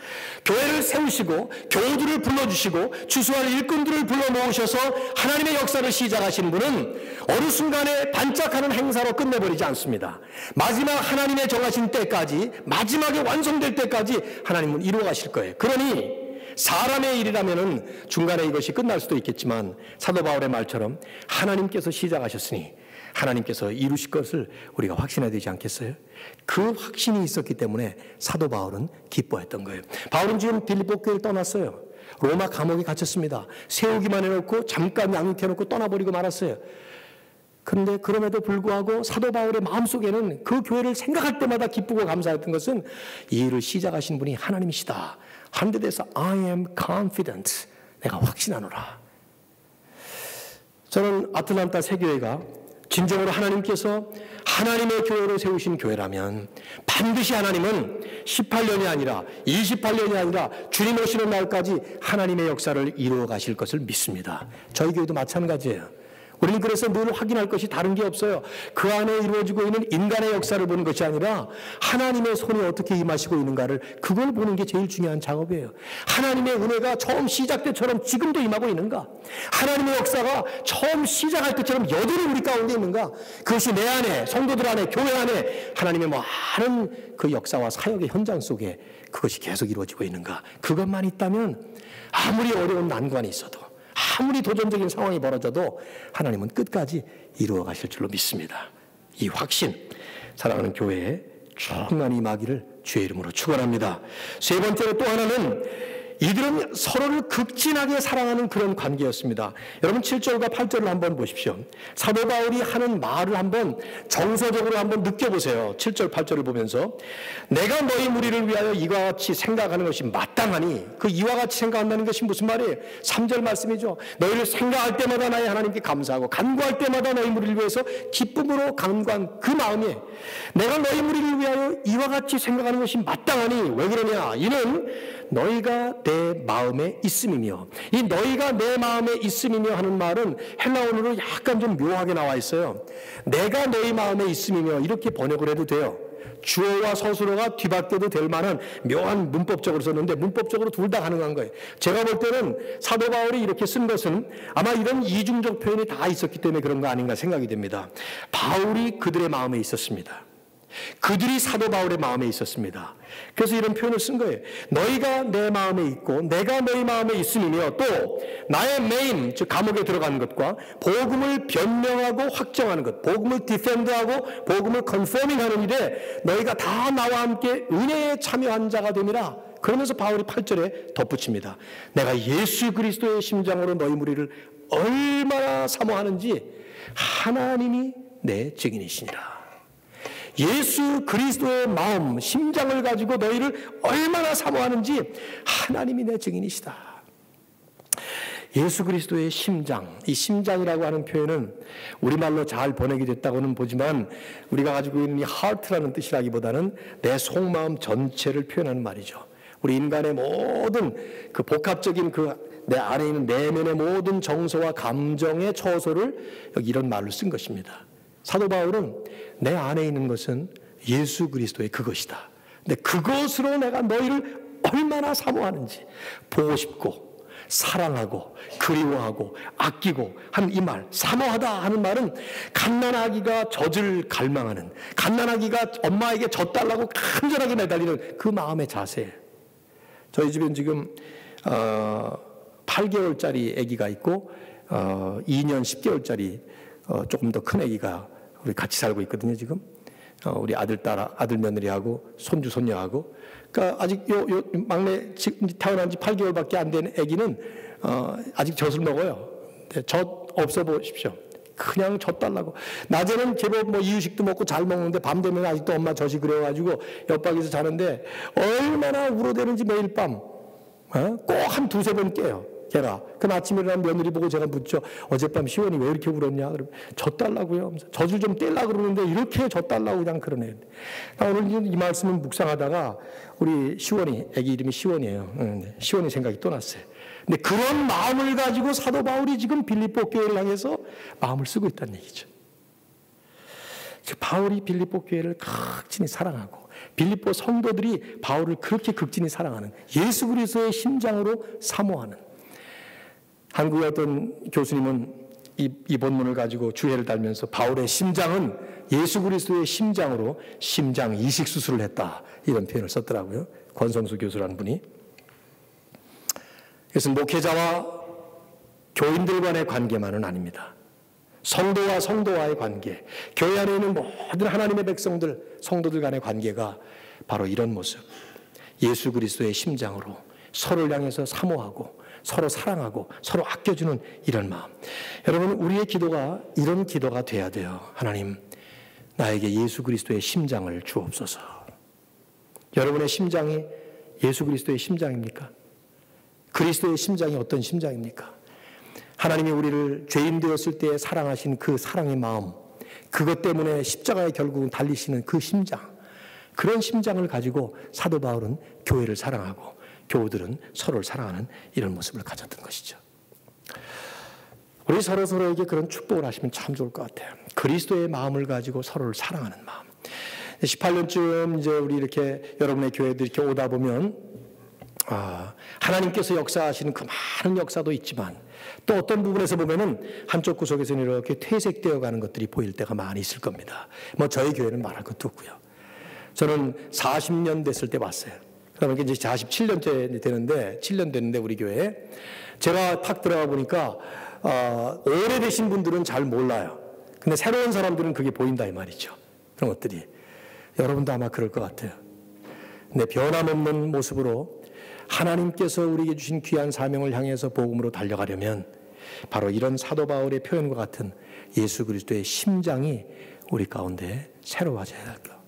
교회를 세우시고 교우들을 불러주시고 주수할 일꾼들을 불러 모으셔서 하나님의 역사를 시작하신 분은 어느 순간에 반짝하는 행사로 끝내버리지 않습니다. 마지막 하나님의 정하신 때까지, 마지막에 완성될 때까지 하나님은 이루어가실 거예요. 그러니 사람의 일이라면 중간에 이것이 끝날 수도 있겠지만 사도 바울의 말처럼 하나님께서 시작하셨으니 하나님께서 이루실 것을 우리가 확신해야 되지 않겠어요? 그 확신이 있었기 때문에 사도 바울은 기뻐했던 거예요. 바울은 지금 빌립보 교회를 떠났어요. 로마 감옥에 갇혔습니다. 세우기만 해놓고 잠깐 양육해놓고 떠나버리고 말았어요. 그런데 그럼에도 불구하고 사도 바울의 마음속에는 그 교회를 생각할 때마다 기쁘고 감사했던 것은 이 일을 시작하신 분이 하나님이시다 하는 데 대해서 I am confident, 내가 확신하노라. 저는 아틀란타 세교회가 진정으로 하나님께서 하나님의 교회로 세우신 교회라면 반드시 하나님은 18년이 아니라 28년이 아니라 주님 오시는 날까지 하나님의 역사를 이루어 가실 것을 믿습니다. 저희 교회도 마찬가지예요. 우리는 그래서 늘 확인할 것이 다른 게 없어요. 그 안에 이루어지고 있는 인간의 역사를 보는 것이 아니라 하나님의 손이 어떻게 임하시고 있는가를, 그걸 보는 게 제일 중요한 작업이에요. 하나님의 은혜가 처음 시작 때처럼 지금도 임하고 있는가? 하나님의 역사가 처음 시작할 때처럼 여전히 우리 가운데 있는가? 그것이 내 안에, 성도들 안에, 교회 안에 하나님의 많은 그 역사와 사역의 현장 속에 그것이 계속 이루어지고 있는가? 그것만 있다면 아무리 어려운 난관이 있어도, 아무리 도전적인 상황이 벌어져도 하나님은 끝까지 이루어 가실 줄로 믿습니다. 이 확신, 사랑하는 교회에 충만히 임하기를 주의 이름으로 축원합니다. 세 번째로 또 하나는 이들은 서로를 극진하게 사랑하는 그런 관계였습니다. 여러분 7절과 8절을 한번 보십시오. 사도 바울이 하는 말을 한번 정서적으로 한번 느껴보세요. 7절 8절을 보면서 내가 너희 무리를 위하여 이와 같이 생각하는 것이 마땅하니, 그 이와 같이 생각한다는 것이 무슨 말이에요? 3절 말씀이죠. 너희를 생각할 때마다 나의 하나님께 감사하고 간구할 때마다 너희 무리를 위해서 기쁨으로 간구한 그 마음이, 내가 너희 무리를 위하여 이와 같이 생각하는 것이 마땅하니, 왜 그러냐? 이는 너희가 내 마음에 있음이며, 이 너희가 내 마음에 있음이며 하는 말은 헬라어로 약간 좀 묘하게 나와 있어요. 내가 너희 마음에 있음이며 이렇게 번역을 해도 돼요. 주어와 서술어가 뒤바뀌어도 될 만한 묘한 문법적으로 썼는데 문법적으로 둘 다 가능한 거예요. 제가 볼 때는 사도 바울이 이렇게 쓴 것은 아마 이런 이중적 표현이 다 있었기 때문에 그런 거 아닌가 생각이 됩니다. 바울이 그들의 마음에 있었습니다. 그들이 사도 바울의 마음에 있었습니다. 그래서 이런 표현을 쓴 거예요. 너희가 내 마음에 있고 내가 너희 마음에 있음이며, 또 나의 메인, 즉 감옥에 들어가는 것과 복음을 변명하고 확정하는 것, 복음을 디펜드하고 복음을 컨포밍하는 일에 너희가 다 나와 함께 은혜에 참여한 자가 됨이라. 그러면서 바울이 8절에 덧붙입니다. 내가 예수 그리스도의 심장으로 너희 무리를 얼마나 사모하는지 하나님이 내 증인이시니라. 예수 그리스도의 마음, 심장을 가지고 너희를 얼마나 사모하는지 하나님이 내 증인이시다. 예수 그리스도의 심장, 이 심장이라고 하는 표현은 우리말로 잘 번역이 됐다고는 보지만 우리가 가지고 있는 이 heart라는 뜻이라기보다는 내 속마음 전체를 표현하는 말이죠. 우리 인간의 모든 그 복합적인 내 안에 있는 내면의 모든 정서와 감정의 처소를 여기 이런 말로 쓴 것입니다. 사도 바울은 내 안에 있는 것은 예수 그리스도의 그것이다. 근데 그것으로 내가 너희를 얼마나 사모하는지, 보고 싶고 사랑하고 그리워하고 아끼고 하는 이 말, 사모하다 하는 말은 갓난아기가 젖을 갈망하는, 갓난아기가 엄마에게 젖 달라고 간절하게 매달리는 그 마음의 자세. 저희 집엔 지금 8개월짜리 아기가 있고 2년 10개월짜리 조금 더 큰 아기가 우리 같이 살고 있거든요. 지금 우리 아들 며느리하고 손주 손녀하고. 그러니까 아직 요 막내 태어난 지 8개월밖에 안 된 아기는 아직 젖을 먹어요. 젖 없어 보십시오. 그냥 젖 달라고. 낮에는 제법 뭐 이유식도 먹고 잘 먹는데 밤 되면 아직도 엄마 젖이 그래가지고 옆방에서 자는데 얼마나 울어대는지 매일 밤 꼭 한 두세 번 깨요. 걔가. 그럼 아침에 일어나면 며느리 보고 제가 묻죠. 어젯밤 시원이 왜 이렇게 울었냐? 그러면 젖 달라고요. 젖을 좀 떼려고 그러는데 이렇게 젖 달라고 그냥 그러네. 오늘 이 말씀을 묵상하다가 우리 시원이, 애기 이름이 시원이에요. 시원이 생각이 또 났어요. 근데 그런 마음을 가지고 사도 바울이 지금 빌립보 교회를 향해서 마음을 쓰고 있다는 얘기죠. 바울이 빌립보 교회를 극진히 사랑하고 빌립보 성도들이 바울을 그렇게 극진히 사랑하는, 예수 그리스도의 심장으로 사모하는. 한국의 어떤 교수님은 이 본문을 가지고 주해를 달면서 바울의 심장은 예수 그리스도의 심장으로 심장 이식 수술을 했다, 이런 표현을 썼더라고요. 권성수 교수라는 분이. 그래서 목회자와 교인들 간의 관계만은 아닙니다. 성도와 성도와의 관계, 교회 안에 있는 모든 하나님의 백성들, 성도들 간의 관계가 바로 이런 모습, 예수 그리스도의 심장으로 서로를 향해서 사모하고 서로 사랑하고 서로 아껴주는 이런 마음. 여러분, 우리의 기도가 이런 기도가 돼야 돼요. 하나님, 나에게 예수 그리스도의 심장을 주옵소서. 여러분의 심장이 예수 그리스도의 심장입니까? 그리스도의 심장이 어떤 심장입니까? 하나님이 우리를 죄인 되었을 때 사랑하신 그 사랑의 마음, 그것 때문에 십자가에 결국은 달리시는 그 심장, 그런 심장을 가지고 사도 바울은 교회를 사랑하고 교우들은 서로를 사랑하는 이런 모습을 가졌던 것이죠. 우리 서로에게 그런 축복을 하시면 참 좋을 것 같아요. 그리스도의 마음을 가지고 서로를 사랑하는 마음. 18년쯤 이제 우리 이렇게 여러분의 교회들 이렇게 오다 보면 하나님께서 역사하시는 그 많은 역사도 있지만 또 어떤 부분에서 보면은 한쪽 구석에서는 이렇게 퇴색되어 가는 것들이 보일 때가 많이 있을 겁니다. 뭐 저희 교회는 말할 것도 없고요. 저는 40년 됐을 때 왔어요. 그러면 이제 47년째 되는데 7년 됐는데 우리 교회에 제가 탁 들어가 보니까 오래되신 분들은 잘 몰라요. 근데 새로운 사람들은 그게 보인다 이 말이죠. 그런 것들이. 여러분도 아마 그럴 것 같아요. 근데 변함없는 모습으로 하나님께서 우리에게 주신 귀한 사명을 향해서 복음으로 달려가려면 바로 이런 사도 바울의 표현과 같은 예수 그리스도의 심장이 우리 가운데 새로워져야 할까.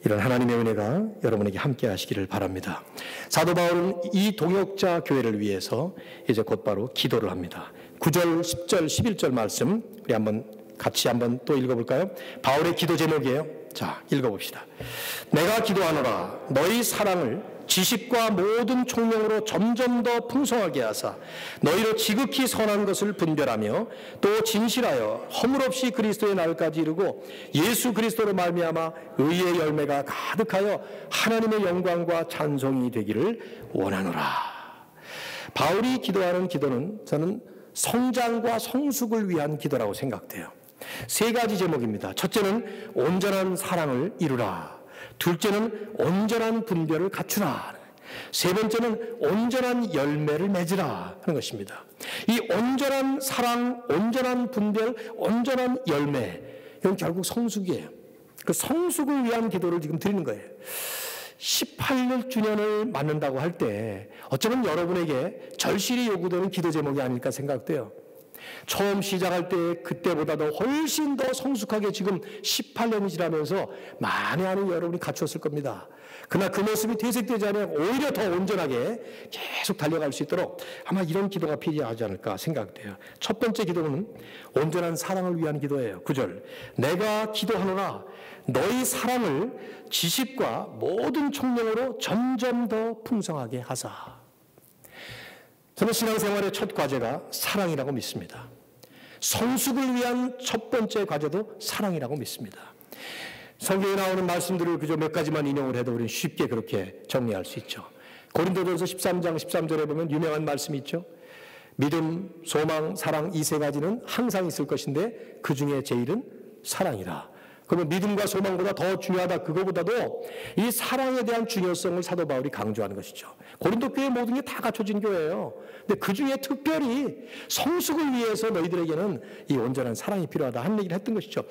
이런 하나님의 은혜가 여러분에게 함께 하시기를 바랍니다. 사도 바울은 이 동역자 교회를 위해서 이제 곧바로 기도를 합니다. 9절, 10절, 11절 말씀 우리 같이 한번 또 읽어볼까요? 바울의 기도 제목이에요. 자, 읽어봅시다. 내가 기도하노라 너희 사랑을 지식과 모든 총명으로 점점 더 풍성하게 하사 너희로 지극히 선한 것을 분별하며 또 진실하여 허물없이 그리스도의 날까지 이르고 예수 그리스도로 말미암아 의의 열매가 가득하여 하나님의 영광과 찬송이 되기를 원하노라. 바울이 기도하는 기도는 저는 성장과 성숙을 위한 기도라고 생각돼요. 세 가지 제목입니다. 첫째는 온전한 사랑을 이루라. 둘째는 온전한 분별을 갖추라. 세 번째는 온전한 열매를 맺으라 하는 것입니다. 이 온전한 사랑, 온전한 분별, 온전한 열매, 이건 결국 성숙이에요. 그 성숙을 위한 기도를 지금 드리는 거예요. 18주년을 맞는다고 할 때 어쩌면 여러분에게 절실히 요구되는 기도 제목이 아닐까 생각돼요. 처음 시작할 때 그때보다도 훨씬 더 성숙하게 지금 18년이 지나면서 만회하는 여러분이 갖추었을 겁니다. 그러나 그 모습이 퇴색되지 않으면 오히려 더 온전하게 계속 달려갈 수 있도록 아마 이런 기도가 필요하지 않을까 생각돼요. 첫 번째 기도는 온전한 사랑을 위한 기도예요. 9절 내가 기도하노라 너희 사랑을 지식과 모든 총명으로 점점 더 풍성하게 하사. 저는 신앙생활의 첫 과제가 사랑이라고 믿습니다. 성숙을 위한 첫 번째 과제도 사랑이라고 믿습니다. 성경에 나오는 말씀들을 그저 몇 가지만 인용을 해도 우리는 쉽게 그렇게 정리할 수 있죠. 고린도전서 13장 13절에 보면 유명한 말씀이 있죠. 믿음, 소망, 사랑 이 세 가지는 항상 있을 것인데 그 중에 제일은 사랑이라. 그러면 믿음과 소망보다 더 중요하다. 그거보다도 이 사랑에 대한 중요성을 사도 바울이 강조하는 것이죠. 고린도 교회 모든 게 다 갖춰진 교회예요. 근데 그 중에 특별히 성숙을 위해서 너희들에게는 이 온전한 사랑이 필요하다 하는 얘기를 했던 것이죠.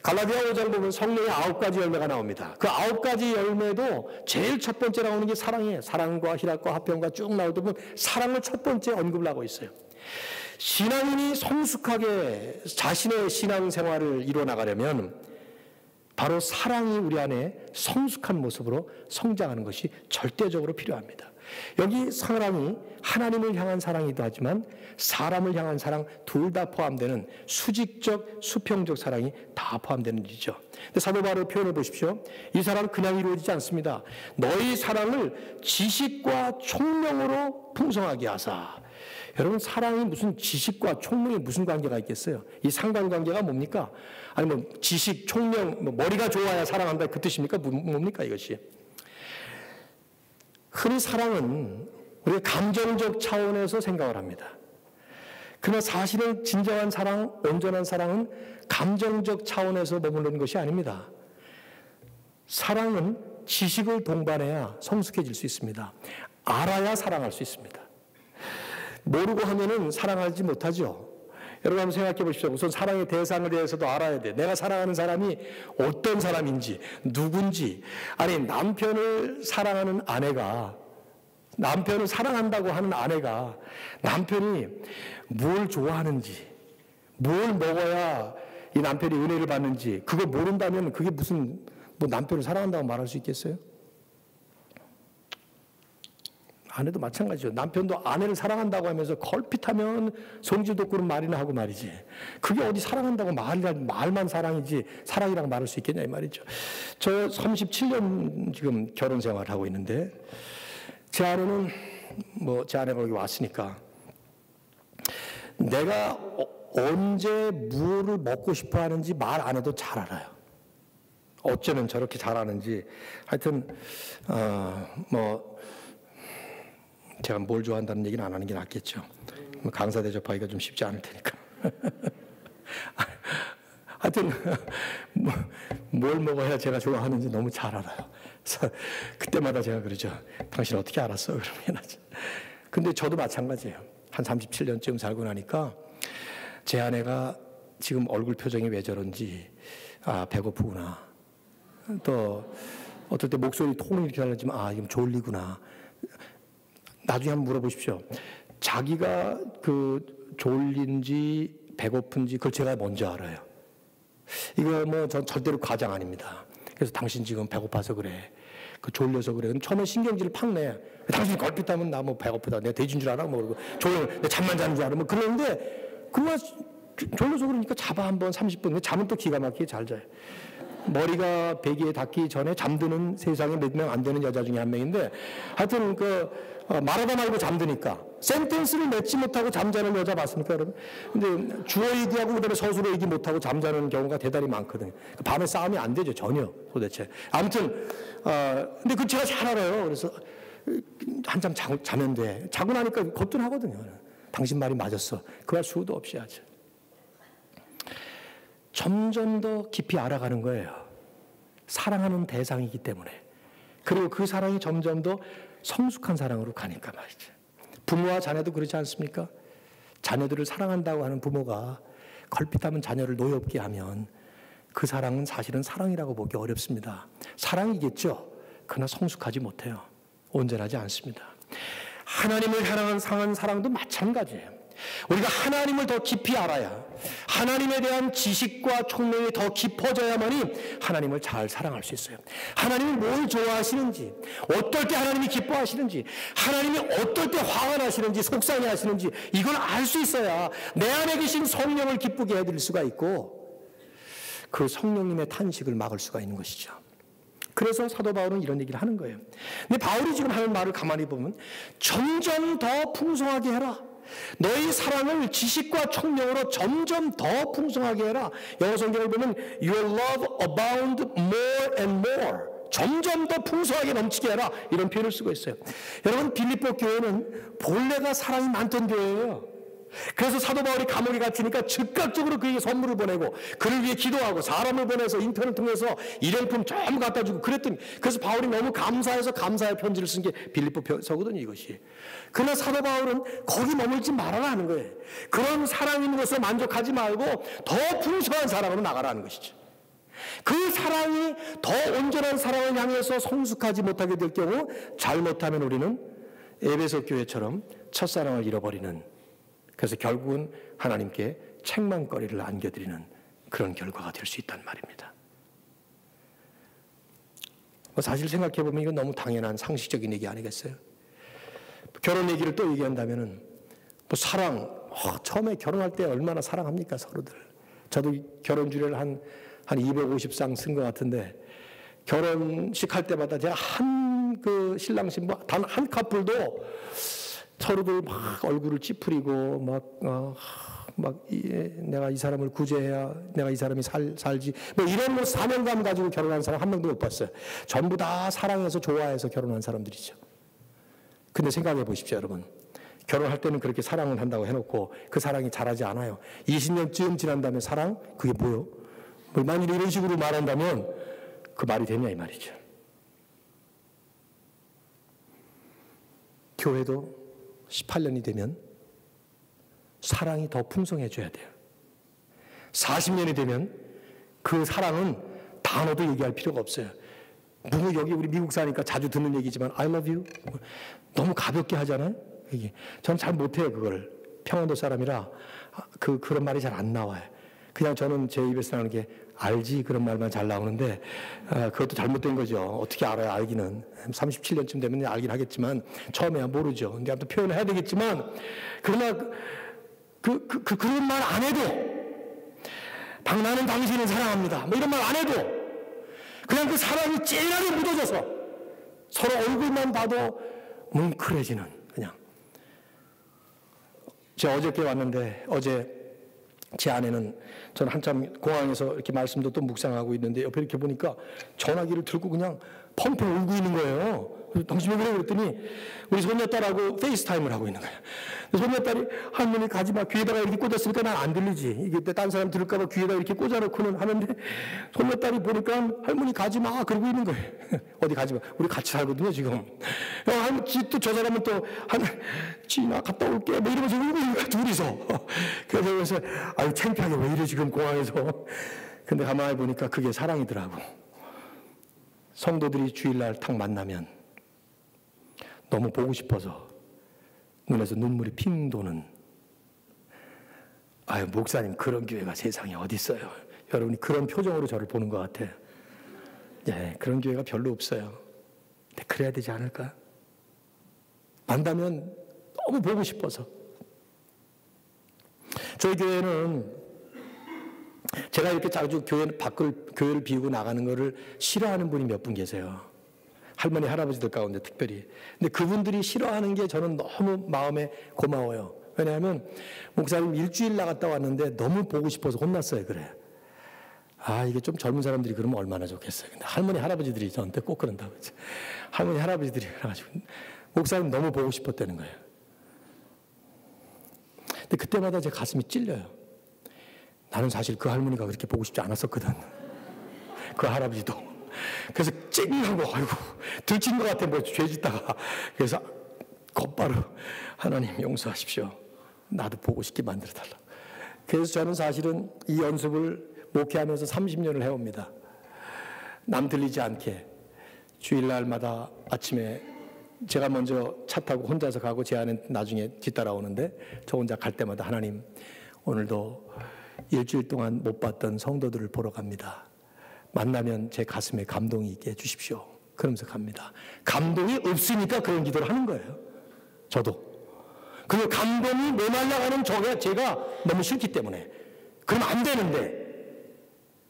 갈라디아 5장 보면 성령의 9가지 열매가 나옵니다. 그 9가지 열매도 제일 첫 번째 나오는 게 사랑이에요. 사랑과 희락과 화평과 쭉 나오다 보면 사랑을 첫 번째 언급을 하고 있어요. 신앙인이 성숙하게 자신의 신앙생활을 이루어나가려면 바로 사랑이 우리 안에 성숙한 모습으로 성장하는 것이 절대적으로 필요합니다. 여기 사랑이 하나님을 향한 사랑이기도 하지만 사람을 향한 사랑 둘 다 포함되는 수직적, 수평적 사랑이 다 포함되는 일이죠. 근데 사도 바울을 표현해 보십시오. 이 사랑은 그냥 이루어지지 않습니다. 너희 사랑을 지식과 총명으로 풍성하게 하사. 여러분 사랑이 무슨 지식과 총명이 무슨 관계가 있겠어요? 이 상관관계가 뭡니까? 아니 뭐 지식, 총명, 뭐 머리가 좋아야 사랑한다 그 뜻입니까? 뭡니까 이것이? 흔히 사랑은 우리가 감정적 차원에서 생각을 합니다. 그러나 사실은 진정한 사랑, 온전한 사랑은 감정적 차원에서 머무르는 것이 아닙니다. 사랑은 지식을 동반해야 성숙해질 수 있습니다. 알아야 사랑할 수 있습니다. 모르고 하면은 사랑하지 못하죠. 여러분 한번 생각해 보십시오. 우선 사랑의 대상에 대해서도 알아야 돼. 내가 사랑하는 사람이 어떤 사람인지, 누군지. 아니 남편을 사랑하는 아내가 남편을 사랑한다고 하는 아내가 남편이 뭘 좋아하는지, 뭘 먹어야 이 남편이 은혜를 받는지 그걸 모른다면 그게 무슨 뭐 남편을 사랑한다고 말할 수 있겠어요? 아내도 마찬가지죠. 남편도 아내를 사랑한다고 하면서 걸핏하면 성질 돋구는 말이나 하고 말이지. 그게 어디 사랑한다고 말만 사랑이지 사랑이라고 말할 수 있겠냐 이 말이죠. 저 37년 지금 결혼 생활을 하고 있는데 제 아내는 제 아내가 여기 왔으니까 내가 언제 무엇을 먹고 싶어 하는지 말 안 해도 잘 알아요. 어쩌면 저렇게 잘하는지 하여튼 제가 뭘 좋아한다는 얘기는 안 하는 게 낫겠죠. 강사 대접하기가 좀 쉽지 않을 테니까. 하여튼 뭘 먹어야 제가 좋아하는지 너무 잘 알아요. 그래서 그때마다 제가 그러죠. 당신 어떻게 알았어? 그러면 근데 저도 마찬가지예요. 한 37년쯤 살고 나니까 제 아내가 지금 얼굴 표정이 왜 저런지 배고프구나. 또 어떨 때 목소리 톤이 이렇게 달라지면 이건 졸리구나. 나중에 한번 물어보십시오. 자기가 졸린지 배고픈지 그걸 제가 먼저 알아요. 이거 전 절대로 과장 아닙니다. 그래서 당신 지금 배고파서 그래. 졸려서 그래. 그럼 처음에 신경질을 팍 내. 당신이 걸핏하면 나 배고프다. 내가 돼지인 줄 알아? 그러고 내 잠만 자는 줄 알아? 그러는데 그거 졸려서 그러니까 잡아 한번 30분. 잠은 또 기가 막히게 잘 자요. 머리가 베개에 닿기 전에 잠드는 세상에 몇 명 안 되는 여자 중에 한 명인데 하여튼 말하다 말고 잠드니까 센텐스를 맺지 못하고 잠자는 여자 봤습니까 여러분? 근데 주어 얘기하고 그다음에 서술어 얘기 못하고 잠자는 경우가 대단히 많거든요. 밤에 싸움이 안 되죠 전혀 도대체. 아무튼 근데 제가 잘 알아요. 그래서 한참 자면 돼. 자고 나니까 거뜬하거든요. 당신 말이 맞았어. 그 할 수도 없이 하죠. 점점 더 깊이 알아가는 거예요. 사랑하는 대상이기 때문에. 그리고 그 사랑이 점점 더 성숙한 사랑으로 가니까 말이죠. 부모와 자녀도 그렇지 않습니까? 자녀들을 사랑한다고 하는 부모가 걸핏하면 자녀를 노엽게 하면 그 사랑은 사실은 사랑이라고 보기 어렵습니다. 사랑이겠죠. 그러나 성숙하지 못해요. 온전하지 않습니다. 하나님을 향한 사랑도 마찬가지예요. 우리가 하나님을 더 깊이 알아야 하나님에 대한 지식과 총명이 더 깊어져야만이 하나님을 잘 사랑할 수 있어요. 하나님이 뭘 좋아하시는지, 어떨 때 하나님이 기뻐하시는지, 하나님이 어떨 때 화가 나시는지, 속상해 하시는지 이걸 알 수 있어야 내 안에 계신 성령을 기쁘게 해드릴 수가 있고 그 성령님의 탄식을 막을 수가 있는 것이죠. 그래서 사도 바울은 이런 얘기를 하는 거예요. 근데 바울이 지금 하는 말을 가만히 보면 점점 더 풍성하게 해라. 너희 사랑을 지식과 총명으로 점점 더 풍성하게 해라. 영어 성경을 보면 Your love abound more and more. 점점 더 풍성하게 넘치게 해라. 이런 표현을 쓰고 있어요. 여러분 빌립보 교회는 본래가 사랑이 많던 교회예요. 그래서 사도 바울이 감옥에 갇히니까 즉각적으로 그에게 선물을 보내고 그를 위해 기도하고 사람을 보내서 인턴을 통해서 일용품 전부 갖다 주고 그랬더니 그래서 바울이 너무 감사해서 감사의 편지를 쓴 게 빌립보서거든요 이것이. 그러나 사도 바울은 거기 머물지 말아라 하는 거예요. 그런 사랑 있는 것으로 만족하지 말고 더 풍성한 사랑으로 나가라는 것이죠. 그 사랑이 더 온전한 사랑을 향해서 성숙하지 못하게 될 경우 잘못하면 우리는 에베소 교회처럼 첫사랑을 잃어버리는, 그래서 결국은 하나님께 책망거리를 안겨드리는 그런 결과가 될 수 있단 말입니다. 사실 생각해보면 이건 너무 당연한 상식적인 얘기 아니겠어요? 결혼 얘기를 또 얘기한다면은 사랑, 처음에 결혼할 때 얼마나 사랑합니까 서로들. 저도 결혼 주례를 한 250상 쓴 것 같은데 결혼식 할 때마다 제가 그 신랑 신부 단 한 커플도 서로들 막 얼굴을 찌푸리고 내가 이 사람을 구제해야 내가 이 사람이 살지 이런 사명감 가지고 결혼한 사람 한 명도 못 봤어요. 전부 다 사랑해서 좋아해서 결혼한 사람들이죠. 근데 생각해 보십시오 여러분. 결혼할 때는 그렇게 사랑을 한다고 해놓고 그 사랑이 자라지 않아요. 20년쯤 지난 다음에 사랑? 그게 뭐요? 만일 이런 식으로 말한다면 그 말이 되냐 이 말이죠. 교회도 18년이 되면 사랑이 더 풍성해져야 돼요. 40년이 되면 그 사랑은 단어도 얘기할 필요가 없어요. 누구 여기 우리 미국 사니까 자주 듣는 얘기지만 I love you 너무 가볍게 하잖아요. 이게 저는 잘 못해요. 그걸 평안도 사람이라 그런 말이 잘 안 나와요. 그냥 저는 제 입에서 나오는 게 알지 그런 말만 잘 나오는데 그것도 잘못된 거죠. 어떻게 알아요? 알기는 37년쯤 되면 알긴 하겠지만 처음에야 모르죠. 근데 아무튼 표현을 해야 되겠지만 그러나 그런 말 안 해도 나는 당신을 사랑합니다. 뭐 이런 말 안 해도 그냥 그 사랑이 찔하게 묻어져서 서로 얼굴만 봐도 뭉클해지는 그냥. 제가 어저께 왔는데 어제 제 아내는 저는 한참 공항에서 이렇게 말씀도 또 묵상하고 있는데 옆에 이렇게 보니까 전화기를 들고 그냥 펑펑 울고 있는 거예요. 당신 왜 그래? 그랬더니 우리 손녀딸하고 페이스타임을 하고 있는 거예요. 손녀딸이 할머니 가지마 귀에다가 이렇게 꽂았으니까 난 안 들리지. 이게 딴 사람 들을까봐 귀에다 이렇게 꽂아놓고는 하는데 손녀딸이 보니까 할머니 가지마 그러고 있는 거예요. 어디 가지마. 우리 같이 살거든요 지금. 또 저 사람은 또 지나 갔다 올게 뭐 이러면서 울고 있는 거야 둘이서. 그래서 아유 창피하게 왜 이래 지금 공항에서. 근데 가만히 보니까 그게 사랑이더라고. 성도들이 주일날 탁 만나면 너무 보고 싶어서 눈에서 눈물이 핑 도는. 아유 목사님 그런 교회가 세상에 어디 있어요. 여러분이 그런 표정으로 저를 보는 것 같아요. 예, 그런 교회가 별로 없어요. 근데 그래야 되지 않을까? 만나면 너무 보고 싶어서. 저희 교회는 제가 이렇게 자주 교회를 비우고 나가는 거를 싫어하는 분이 몇 분 계세요. 할머니, 할아버지들 가운데 특별히. 근데 그분들이 싫어하는 게 저는 너무 마음에 고마워요. 왜냐하면 목사님 일주일 나갔다 왔는데 너무 보고 싶어서 혼났어요. 그래. 이게 좀 젊은 사람들이 그러면 얼마나 좋겠어요. 근데 할머니, 할아버지들이 저한테 꼭 그런다고. 할머니, 할아버지들이 그래가지고 목사님 너무 보고 싶었다는 거예요. 근데 그때마다 제 가슴이 찔려요. 나는 사실 그 할머니가 그렇게 보고 싶지 않았었거든. 그 할아버지도. 그래서 찡하고 아이고 들킨 것 같아 뭐 죄 짓다가. 그래서 곧바로 하나님 용서하십시오. 나도 보고 싶게 만들어달라. 그래서 저는 사실은 이 연습을 목회하면서 30년을 해옵니다. 남 들리지 않게 주일날마다 아침에 제가 먼저 차 타고 혼자서 가고 제 아내는 나중에 뒤따라오는데 저 혼자 갈 때마다 하나님 오늘도 일주일 동안 못 봤던 성도들을 보러 갑니다. 만나면 제 가슴에 감동이 있게 해주십시오. 그러면서 갑니다. 감동이 없으니까 그런 기도를 하는 거예요. 저도. 그 감동이 메말라가는 제가 너무 싫기 때문에. 그러면 안 되는데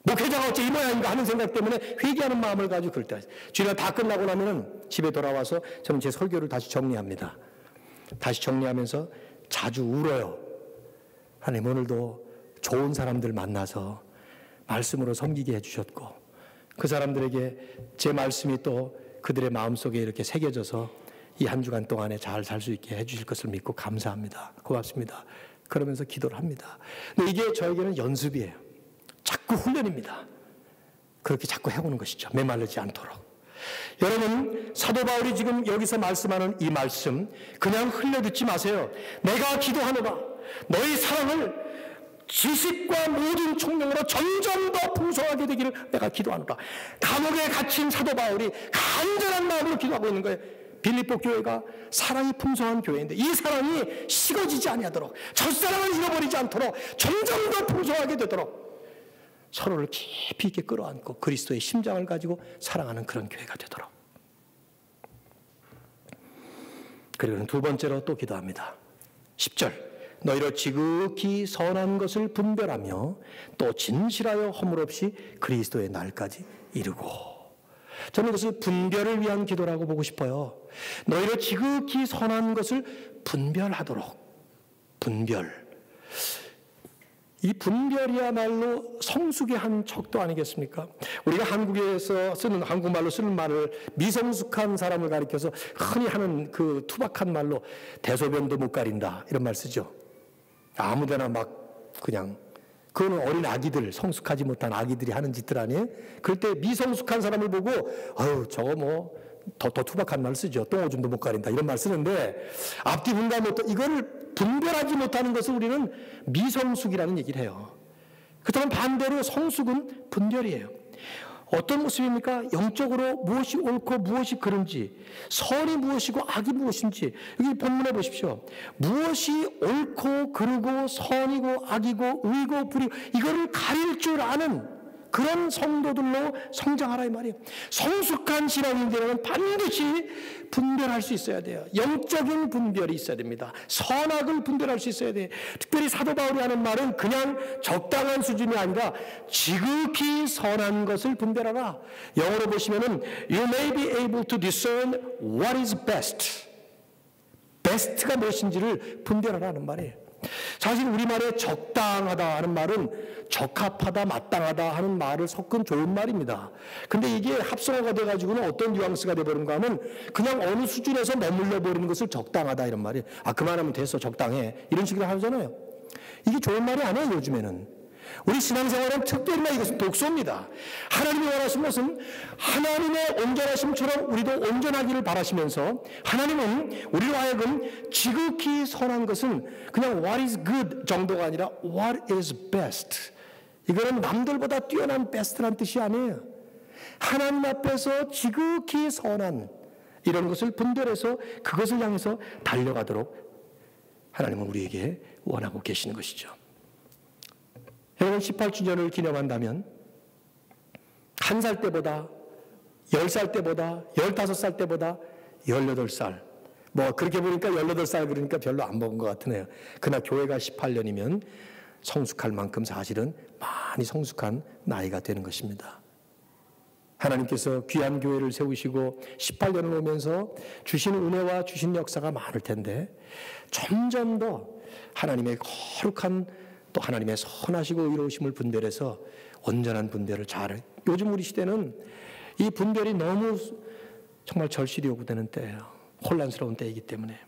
목회자가 어째 이 모양인가 하는 생각 때문에 회개하는 마음을 가지고 그럴 때 주일날 다 끝나고 나면은 집에 돌아와서 저는 제 설교를 다시 정리합니다. 다시 정리하면서 자주 울어요. 하나님 오늘도 좋은 사람들 만나서 말씀으로 섬기게 해주셨고 그 사람들에게 제 말씀이 또 그들의 마음속에 이렇게 새겨져서 이 한 주간 동안에 잘 살 수 있게 해주실 것을 믿고 감사합니다. 고맙습니다. 그러면서 기도를 합니다. 근데 이게 저에게는 연습이에요. 자꾸 훈련입니다. 그렇게 자꾸 해오는 것이죠. 메말르지 않도록. 여러분 사도 바울이 지금 여기서 말씀하는 이 말씀 그냥 흘려듣지 마세요. 내가 기도하노라 너희 사랑을 지식과 모든 총명으로 점점 더 풍성하게 되기를 내가 기도하노라. 감옥에 갇힌 사도 바울이 간절한 마음으로 기도하고 있는 거예요. 빌립보 교회가 사랑이 풍성한 교회인데 이 사랑이 식어지지 아니하도록 첫사랑을 잃어버리지 않도록 점점 더 풍성하게 되도록 서로를 깊이 있게 끌어안고 그리스도의 심장을 가지고 사랑하는 그런 교회가 되도록. 그리고 두 번째로 또 기도합니다. 10절 너희로 지극히 선한 것을 분별하며 또 진실하여 허물 없이 그리스도의 날까지 이루고. 저는 이것을 분별을 위한 기도라고 보고 싶어요. 너희로 지극히 선한 것을 분별하도록. 분별. 이 분별이야말로 성숙의 한 척도 아니겠습니까? 우리가 한국에서 쓰는 한국말로 쓰는 말을 미성숙한 사람을 가리켜서 흔히 하는 그 투박한 말로 대소변도 못 가린다 이런 말 쓰죠. 아무데나 막 그냥 그거는 어린 아기들 성숙하지 못한 아기들이 하는 짓들 아니에요? 그럴 때 미성숙한 사람을 보고 아유 저거 뭐 더 투박한 말 쓰죠. 똥오줌도 못 가린다 이런 말 쓰는데 앞뒤 분간 못한 이거를 분별하지 못하는 것을 우리는 미성숙이라는 얘기를 해요. 그렇다면 반대로 성숙은 분별이에요. 어떤 모습입니까? 영적으로 무엇이 옳고 무엇이 그른지, 선이 무엇이고 악이 무엇인지, 여기 본문에 보십시오. 무엇이 옳고 그르고 선이고 악이고 의고 불이고 이거를 가릴 줄 아는 그런 성도들로 성장하라 이 말이에요. 성숙한 신앙인들은 반드시 분별할 수 있어야 돼요. 영적인 분별이 있어야 됩니다. 선악을 분별할 수 있어야 돼요. 특별히 사도 바울이 하는 말은 그냥 적당한 수준이 아니라 지극히 선한 것을 분별하라. 영어로 보시면은 You may be able to discern what is best. best가 무엇인지를 분별하라는 말이에요. 사실 우리말에 적당하다 하는 말은 적합하다, 마땅하다 하는 말을 섞은 좋은 말입니다. 근데 이게 합성어가 돼가지고는 어떤 뉘앙스가 돼버린가 하면 그냥 어느 수준에서 머물러 버리는 것을 적당하다 이런 말이에요. 아, 그만하면 됐어, 적당해. 이런 식으로 하잖아요. 이게 좋은 말이 아니에요, 요즘에는. 우리 신앙생활은 특별히 이것은 독소입니다. 하나님이 원하신 것은 하나님의 온전하심처럼 우리도 온전하기를 바라시면서 하나님은 우리로 하여금 지극히 선한 것은 그냥 what is good 정도가 아니라 what is best. 이거는 남들보다 뛰어난 best란 뜻이 아니에요. 하나님 앞에서 지극히 선한 이런 것을 분별해서 그것을 향해서 달려가도록 하나님은 우리에게 원하고 계시는 것이죠. 여러분 18주년을 기념한다면 1살 때보다 10살 때보다 15살 때보다 18살 뭐 그렇게 보니까 18살 그러니까 별로 안 먹은 것 같으네요. 그러나 교회가 18년이면 성숙할 만큼 사실은 많이 성숙한 나이가 되는 것입니다. 하나님께서 귀한 교회를 세우시고 18년을 오면서 주신 은혜와 주신 역사가 많을 텐데 점점 더 하나님의 거룩한 또 하나님의 선하시고 의로우심을 분별해서 온전한 분별을 잘 요즘 우리 시대는 이 분별이 너무 정말 절실히 요구되는 때예요. 혼란스러운 때이기 때문에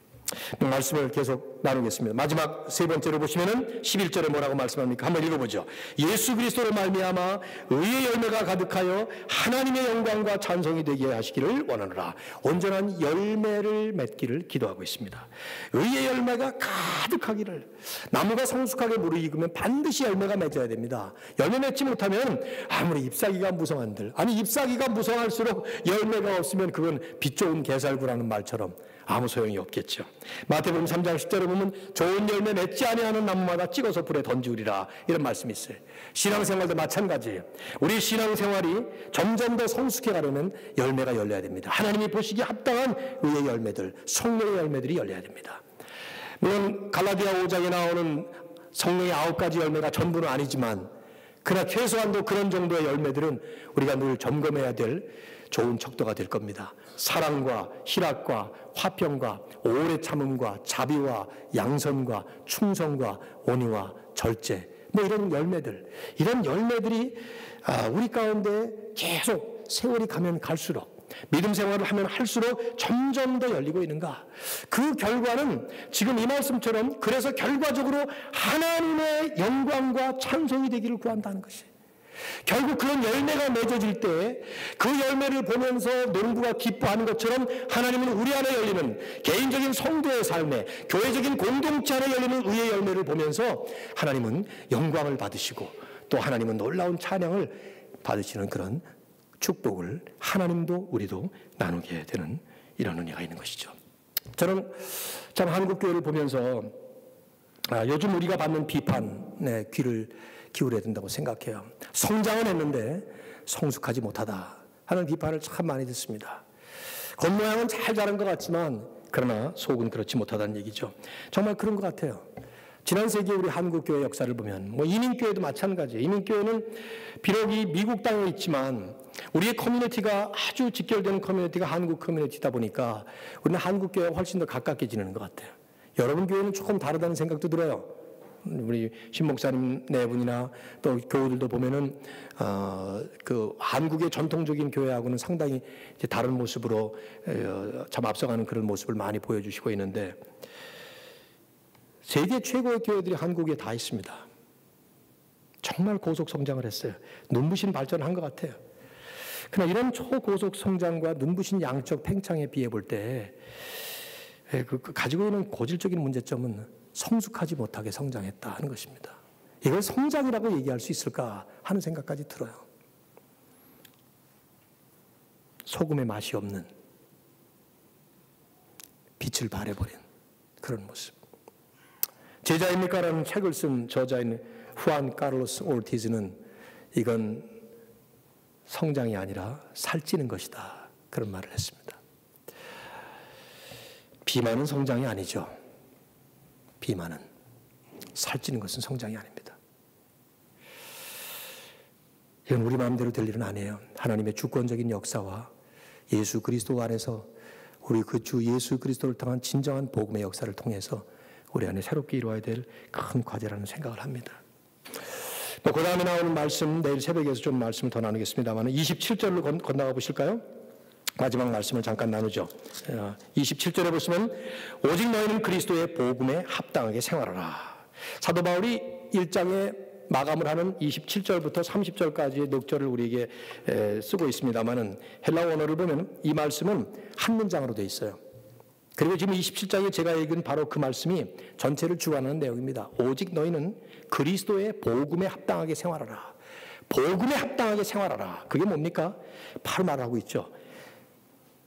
말씀을 계속 나누겠습니다. 마지막 세 번째로 보시면은 11절에 뭐라고 말씀합니까? 한번 읽어보죠. 예수 그리스도로 말미암아 의의 열매가 가득하여 하나님의 영광과 찬송이 되게 하시기를 원하노라. 온전한 열매를 맺기를 기도하고 있습니다. 의의 열매가 가득하기를. 나무가 성숙하게 물을 익으면 반드시 열매가 맺어야 됩니다. 열매 맺지 못하면 아무리 잎사귀가 무성한들 아니 잎사귀가 무성할수록 열매가 없으면 그건 빛 좋은 게살구라는 말처럼 아무 소용이 없겠죠. 마태복음 3장 10절에 보면 좋은 열매 맺지 아니하는 나무마다 찍어서 불에 던지우리라 이런 말씀이 있어요. 신앙생활도 마찬가지예요. 우리 신앙생활이 점점 더 성숙해 가려면 열매가 열려야 됩니다. 하나님이 보시기에 합당한 의의 열매들, 성령의 열매들이 열려야 됩니다. 물론 갈라디아 5장에 나오는 성령의 9가지 열매가 전부는 아니지만 그러나 최소한도 그런 정도의 열매들은 우리가 늘 점검해야 될 좋은 척도가 될 겁니다. 사랑과 희락과 화평과 오래 참음과 자비와 양선과 충성과 온유와 절제 뭐 이런 열매들 이런 열매들이 우리 가운데 계속 세월이 가면 갈수록 믿음 생활을 하면 할수록 점점 더 열리고 있는가. 그 결과는 지금 이 말씀처럼 그래서 결과적으로 하나님의 영광과 찬송이 되기를 구한다는 것이에요. 결국 그런 열매가 맺어질 때 그 열매를 보면서 농부가 기뻐하는 것처럼 하나님은 우리 안에 열리는 개인적인 성도의 삶에 교회적인 공동체 안에 열리는 의의 열매를 보면서 하나님은 영광을 받으시고 또 하나님은 놀라운 찬양을 받으시는 그런 축복을 하나님도 우리도 나누게 되는 이런 은혜가 있는 것이죠. 저는 참 한국교회를 보면서 요즘 우리가 받는 비판에 귀를 기울여야 된다고 생각해요. 성장은 했는데 성숙하지 못하다 하는 비판을 참 많이 듣습니다. 겉모양은 잘 자란 것 같지만 그러나 속은 그렇지 못하다는 얘기죠. 정말 그런 것 같아요. 지난 세기에 우리 한국교회 역사를 보면 뭐 이민교회도 마찬가지예요. 이민교회는 비록 이 미국 땅에 있지만 우리의 커뮤니티가 아주 직결되는 커뮤니티가 한국 커뮤니티다 보니까 우리는 한국교회와 훨씬 더 가깝게 지내는 것 같아요. 여러분 교회는 조금 다르다는 생각도 들어요. 우리 신목사님 네 분이나 또 교우들도 보면은 그 한국의 전통적인 교회하고는 상당히 이제 다른 모습으로 참 앞서가는 그런 모습을 많이 보여주시고 있는데 세계 최고의 교회들이 한국에 다 있습니다. 정말 고속 성장을 했어요. 눈부신 발전을 한 것 같아요. 그러나 이런 초고속 성장과 눈부신 양적 팽창에 비해 볼 때 가지고 있는 고질적인 문제점은 성숙하지 못하게 성장했다 하는 것입니다. 이걸 성장이라고 얘기할 수 있을까 하는 생각까지 들어요. 소금의 맛이 없는 빛을 발해버린 그런 모습. 제자입니까? 라는 책을 쓴 저자인 후안 카를로스 오르티즈는 이건 성장이 아니라 살찌는 것이다, 그런 말을 했습니다. 비만은 성장이 아니죠. 비만은. 살찌는 것은 성장이 아닙니다. 이건 우리 마음대로 될 일은 아니에요. 하나님의 주권적인 역사와 예수 그리스도 안에서 우리 그 주 예수 그리스도를 통한 진정한 복음의 역사를 통해서 우리 안에 새롭게 이루어야 될 큰 과제라는 생각을 합니다. 그 다음에 나오는 말씀, 내일 새벽에서 좀 말씀을 더 나누겠습니다만 27절로 건너가 보실까요? 마지막 말씀을 잠깐 나누죠. 27절에 보시면 오직 너희는 그리스도의 복음에 합당하게 생활하라. 사도 바울이 1장에 마감을 하는 27절부터 30절까지의 넉절을 우리에게 쓰고 있습니다만은 헬라 원어를 보면 이 말씀은 한 문장으로 되어 있어요. 그리고 지금 27장에 제가 읽은 바로 그 말씀이 전체를 주관하는 내용입니다. 오직 너희는 그리스도의 복음에 합당하게 생활하라. 복음에 합당하게 생활하라. 그게 뭡니까? 바로 말하고 있죠.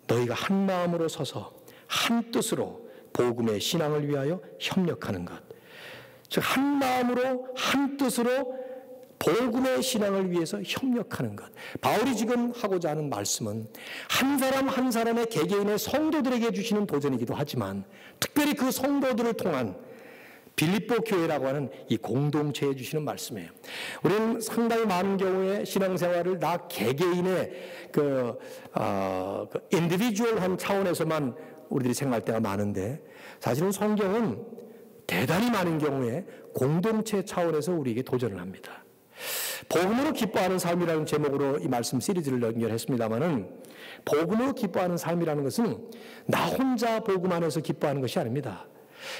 너희가 한 마음으로 서서 한 뜻으로 복음의 신앙을 위하여 협력하는 것. 즉 한 마음으로 한 뜻으로 복음의 신앙을 위해서 협력하는 것. 바울이 지금 하고자 하는 말씀은 한 사람 한 사람의 개개인의 성도들에게 주시는 도전이기도 하지만 특별히 그 성도들을 통한 빌립보 교회라고 하는 이 공동체에 주시는 말씀이에요. 우리는 상당히 많은 경우에 신앙생활을 나 개개인의 그 인디비주얼한 차원에서만 우리들이 생각할 때가 많은데 사실은 성경은 대단히 많은 경우에 공동체 차원에서 우리에게 도전을 합니다. 복음으로 기뻐하는 삶이라는 제목으로 이 말씀 시리즈를 연결했습니다마는 복음으로 기뻐하는 삶이라는 것은 나 혼자 복음 안에서 기뻐하는 것이 아닙니다.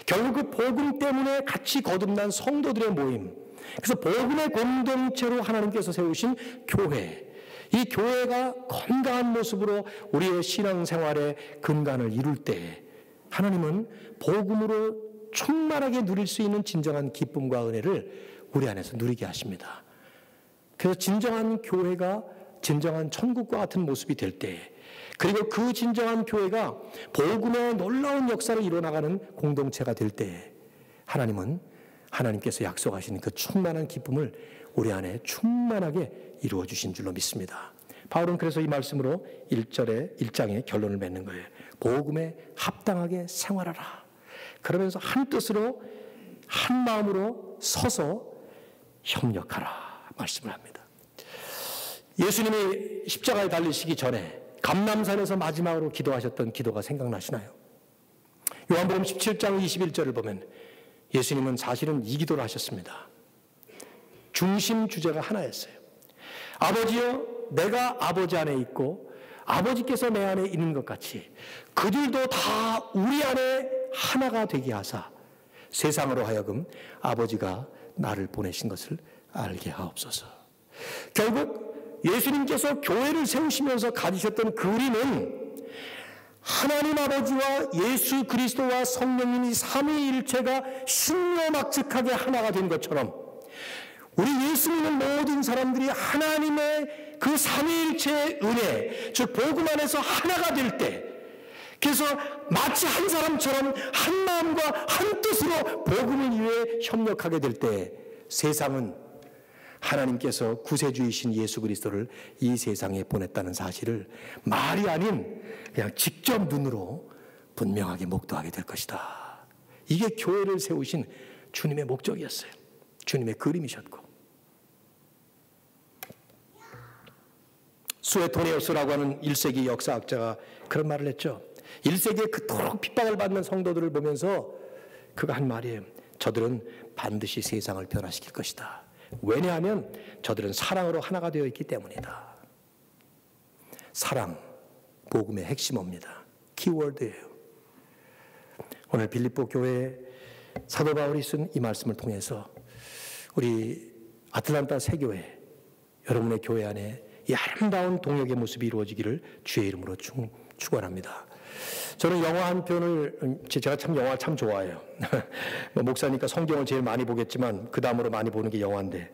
결국 그 복음 때문에 같이 거듭난 성도들의 모임, 그래서 복음의 공동체로 하나님께서 세우신 교회, 이 교회가 건강한 모습으로 우리의 신앙생활의 근간을 이룰 때 하나님은 복음으로 충만하게 누릴 수 있는 진정한 기쁨과 은혜를 우리 안에서 누리게 하십니다. 그래서 진정한 교회가 진정한 천국과 같은 모습이 될 때, 그리고 그 진정한 교회가 복음의 놀라운 역사를 이뤄나가는 공동체가 될 때 하나님은 하나님께서 약속하신 그 충만한 기쁨을 우리 안에 충만하게 이루어 주신 줄로 믿습니다. 바울은 그래서 이 말씀으로 1장에 결론을 맺는 거예요. 복음에 합당하게 생활하라. 그러면서 한 뜻으로 한 마음으로 서서 협력하라 말씀을 합니다. 예수님이 십자가에 달리시기 전에 감람산에서 마지막으로 기도하셨던 기도가 생각나시나요? 요한복음 17장 21절을 보면 예수님은 사실은 이 기도를 하셨습니다. 중심 주제가 하나였어요. 아버지여, 내가 아버지 안에 있고 아버지께서 내 안에 있는 것 같이 그들도 다 우리 안에 하나가 되게 하사 세상으로 하여금 아버지가 나를 보내신 것을 알게 하옵소서. 결국 예수님께서 교회를 세우시면서 가지셨던 그림은 하나님 아버지와 예수 그리스도와 성령님이 삼위일체가 신묘막측하게 하나가 된 것처럼 우리 예수 믿는 모든 사람들이 하나님의 그 삼위일체의 은혜, 즉 복음 안에서 하나가 될 때, 그래서 마치 한 사람처럼 한 마음과 한 뜻으로 복음을 위해 협력하게 될 때 세상은 하나님께서 구세주이신 예수 그리스도를 이 세상에 보냈다는 사실을 말이 아닌 그냥 직접 눈으로 분명하게 목도하게 될 것이다. 이게 교회를 세우신 주님의 목적이었어요. 주님의 그림이셨고, 수에토네우스라고 하는 1세기 역사학자가 그런 말을 했죠. 1세기에 그토록 핍박을 받는 성도들을 보면서 그가 한 말이에요. 저들은 반드시 세상을 변화시킬 것이다. 왜냐하면 저들은 사랑으로 하나가 되어 있기 때문이다. 사랑, 복음의 핵심어입니다. 키워드예요. 오늘 빌립보 교회에 사도 바울이 쓴 이 말씀을 통해서 우리 아틀란타 새교회, 여러분의 교회 안에 이 아름다운 동역의 모습이 이루어지기를 주의 이름으로 축원합니다. 저는 영화 한 편을, 제가 참 영화 참 좋아해요. 목사니까 성경을 제일 많이 보겠지만 그 다음으로 많이 보는 게 영화인데,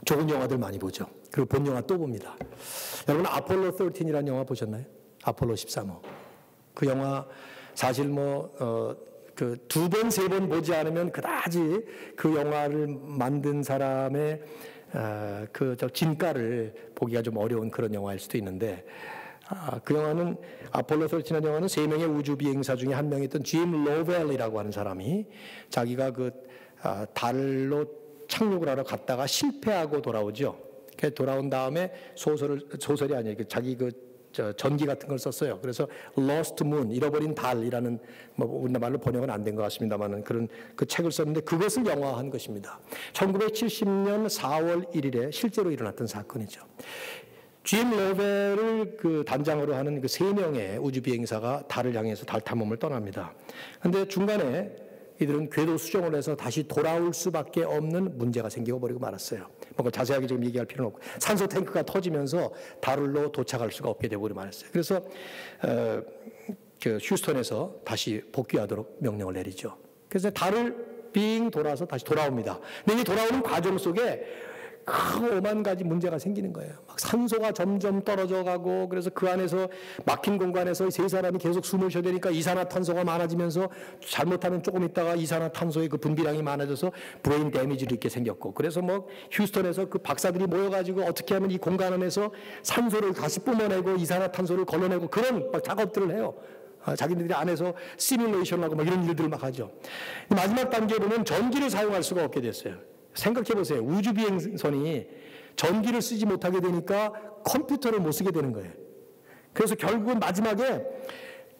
좋은 영화들 많이 보죠. 그리고 본 영화 또 봅니다. 여러분 아폴로 13이라는 영화 보셨나요? 아폴로 13호. 그 영화 사실 그 두 번, 세 번 보지 않으면 그다지 그 영화를 만든 사람의 진가를 보기가 좀 어려운 그런 영화일 수도 있는데, 그 영화는 아폴로 13이라는 영화는 3명의 우주 비행사 중에 한 명이었던 짐 로벨이라고 하는 사람이 자기가 달로 착륙을 하러 갔다가 실패하고 돌아오죠. 돌아온 다음에 소설이 아니에요. 자기 전기 같은 걸 썼어요. 그래서 Lost Moon, 잃어버린 달이라는, 우리나라말로 번역은 안 된 것 같습니다만은 그런 그 책을 썼는데 그것을 영화화한 것입니다. 1970년 4월 1일에 실제로 일어났던 사건이죠. 짐 로벨을 단장으로 하는 3명의 우주 비행사가 달을 향해서 달 탐험을 떠납니다. 그런데 중간에 이들은 궤도 수정을 해서 다시 돌아올 수밖에 없는 문제가 생기고 버리고 말았어요. 뭔가 자세하게 지금 얘기할 필요는 없고, 산소 탱크가 터지면서 달로 도착할 수가 없게 되고 말았어요. 그래서 휴스턴에서 다시 복귀하도록 명령을 내리죠. 그래서 달을 빙 돌아서 다시 돌아옵니다. 근데 이 돌아오는 과정 속에 오만 가지 문제가 생기는 거예요. 막 산소가 점점 떨어져 가고, 그래서 그 안에서 막힌 공간에서 세 사람이 계속 숨을 쉬어야 되니까 이산화탄소가 많아지면서 잘못하면 조금 있다가 이산화탄소의 그 분비량이 많아져서 브레인 데미지를 입게 생겼고, 그래서 휴스턴에서 그 박사들이 모여가지고 어떻게 하면 이 공간 안에서 산소를 다시 뿜어내고 이산화탄소를 걸러내고 그런 작업들을 해요. 자기들이 안에서 시뮬레이션을 하고 이런 일들을 막 하죠. 마지막 단계에 보면 전기를 사용할 수가 없게 됐어요. 생각해 보세요. 우주 비행선이 전기를 쓰지 못하게 되니까 컴퓨터를 못 쓰게 되는 거예요. 그래서 결국은 마지막에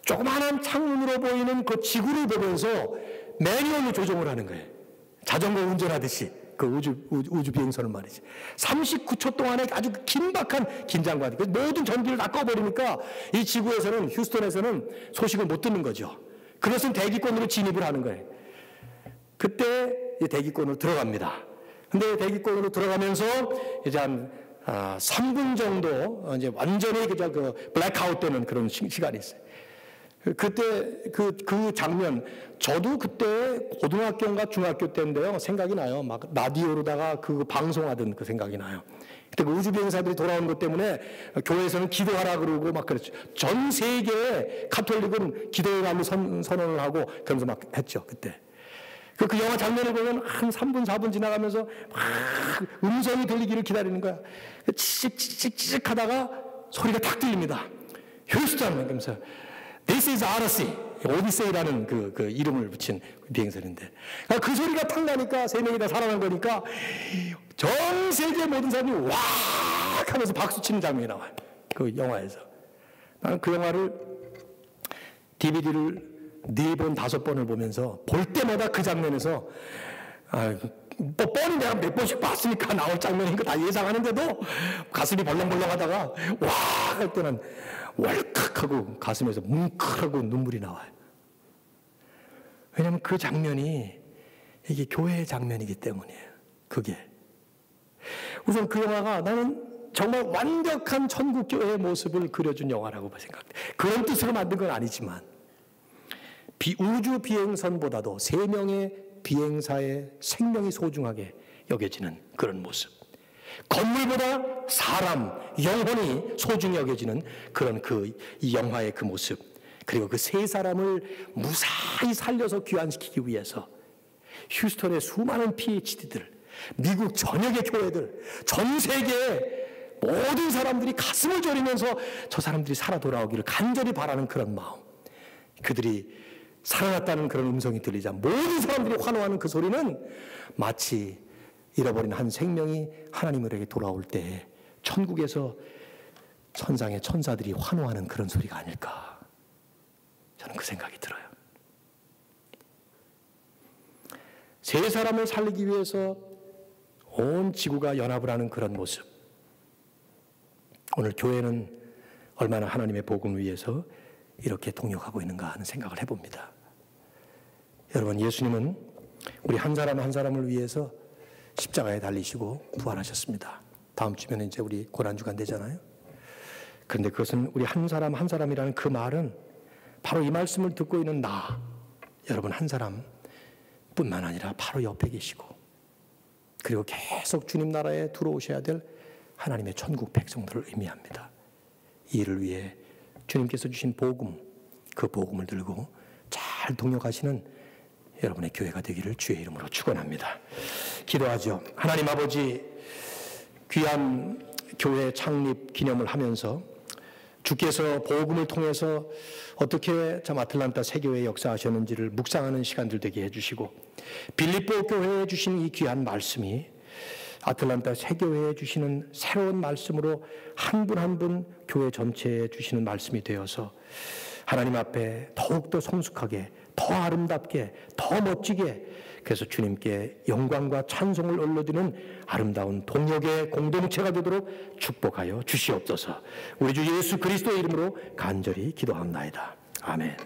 조그마한 창문으로 보이는 그 지구를 보면서 매뉴얼로 조종을 하는 거예요. 자전거 운전하듯이 그 우주 비행선을 말이지. 39초 동안에 아주 긴박한 긴장과 모든 전기를 다 꺼버리니까 이 지구에서는, 휴스턴에서는 소식을 못 듣는 거죠. 그것은 대기권으로 진입을 하는 거예요. 그때 대기권으로 들어갑니다. 근데 대기권으로 들어가면서 이제 한 3분 정도 이제 완전히 블랙아웃 되는 그런 시간이 있어요. 그때 그 장면, 저도 그때 고등학교인가 중학교 때인데요. 생각이 나요. 막 라디오로다가 방송하던 그 생각이 나요. 그때 그 우주 비행사들이 돌아오는 것 때문에 교회에서는 기도하라 그러고 막 그랬죠. 전 세계의 카톨릭은 기도의 날로 선언을 하고 그러면서 막 했죠, 그때. 그 영화 장면을 보면 한 3분, 4분 지나가면서 막 음성이 들리기를 기다리는 거야. 찌직 하다가 소리가 탁 들립니다. 휴스턴! 그러면서 This is Odyssey. 오디세이라는 그 이름을 붙인 비행선인데. 그 소리가 탁 나니까 3명이 다 살아난 거니까 전 세계 모든 사람들이 와! 하면서 박수 치는 장면이 나와요. 그 영화에서. 나는 그 영화를 DVD를 4번, 5번을 보면서 볼 때마다 그 장면에서 뻔히 내가 몇 번씩 봤으니까 나올 장면인 거 다 예상하는데도 가슴이 벌렁벌렁 하다가 와! 할 때는 월칵하고 가슴에서 뭉클하고 눈물이 나와요. 왜냐하면 그 장면이 이게 교회의 장면이기 때문이에요. 그게. 우선 그 영화가 나는 정말 완벽한 천국교회의 모습을 그려준 영화라고 생각해요. 그런 뜻으로 만든 건 아니지만 우주 비행선보다도 3명의 비행사의 생명이 소중하게 여겨지는 그런 모습. 건물보다 사람, 영혼이 소중히 여겨지는 그런 이 영화의 그 모습. 그리고 그 3사람을 무사히 살려서 귀환시키기 위해서 휴스턴의 수많은 PhD들, 미국 전역의 교회들, 전 세계의 모든 사람들이 가슴을 졸이면서 저 사람들이 살아 돌아오기를 간절히 바라는 그런 마음. 그들이 살아났다는 그런 음성이 들리자 모든 사람들이 환호하는 그 소리는 마치 잃어버린 한 생명이 하나님에게 돌아올 때 천국에서 천상의 천사들이 환호하는 그런 소리가 아닐까. 저는 그 생각이 들어요. 3사람을 살리기 위해서 온 지구가 연합을 하는 그런 모습. 오늘 교회는 얼마나 하나님의 복음을 위해서 이렇게 동역하고 있는가 하는 생각을 해봅니다. 여러분, 예수님은 우리 한 사람 한 사람을 위해서 십자가에 달리시고 부활하셨습니다. 다음 주면 이제 우리 고난주간 되잖아요. 그런데 그것은 우리 한 사람 한 사람이라는 그 말은 바로 이 말씀을 듣고 있는 여러분 한 사람뿐만 아니라 바로 옆에 계시고 그리고 계속 주님 나라에 들어오셔야 될 하나님의 천국 백성들을 의미합니다. 이를 위해 주님께서 주신 복음, 그 복음을 들고 잘 동역하시는 여러분의 교회가 되기를 주의 이름으로 축원합니다. 기도하죠. 하나님 아버지, 귀한 교회 창립 기념을 하면서 주께서 복음을 통해서 어떻게 참 아틀란타 세교회에 역사하셨는지를 묵상하는 시간들 되게 해주시고, 빌립보 교회에 주신 이 귀한 말씀이 아틀란타 세교회에 주시는 새로운 말씀으로 한 분 한 분 교회 전체에 주시는 말씀이 되어서 하나님 앞에 더욱더 성숙하게, 더 아름답게, 더 멋지게, 그래서 주님께 영광과 찬송을 올려드리는 아름다운 동역의 공동체가 되도록 축복하여 주시옵소서. 우리 주 예수 그리스도의 이름으로 간절히 기도합나이다. 아멘.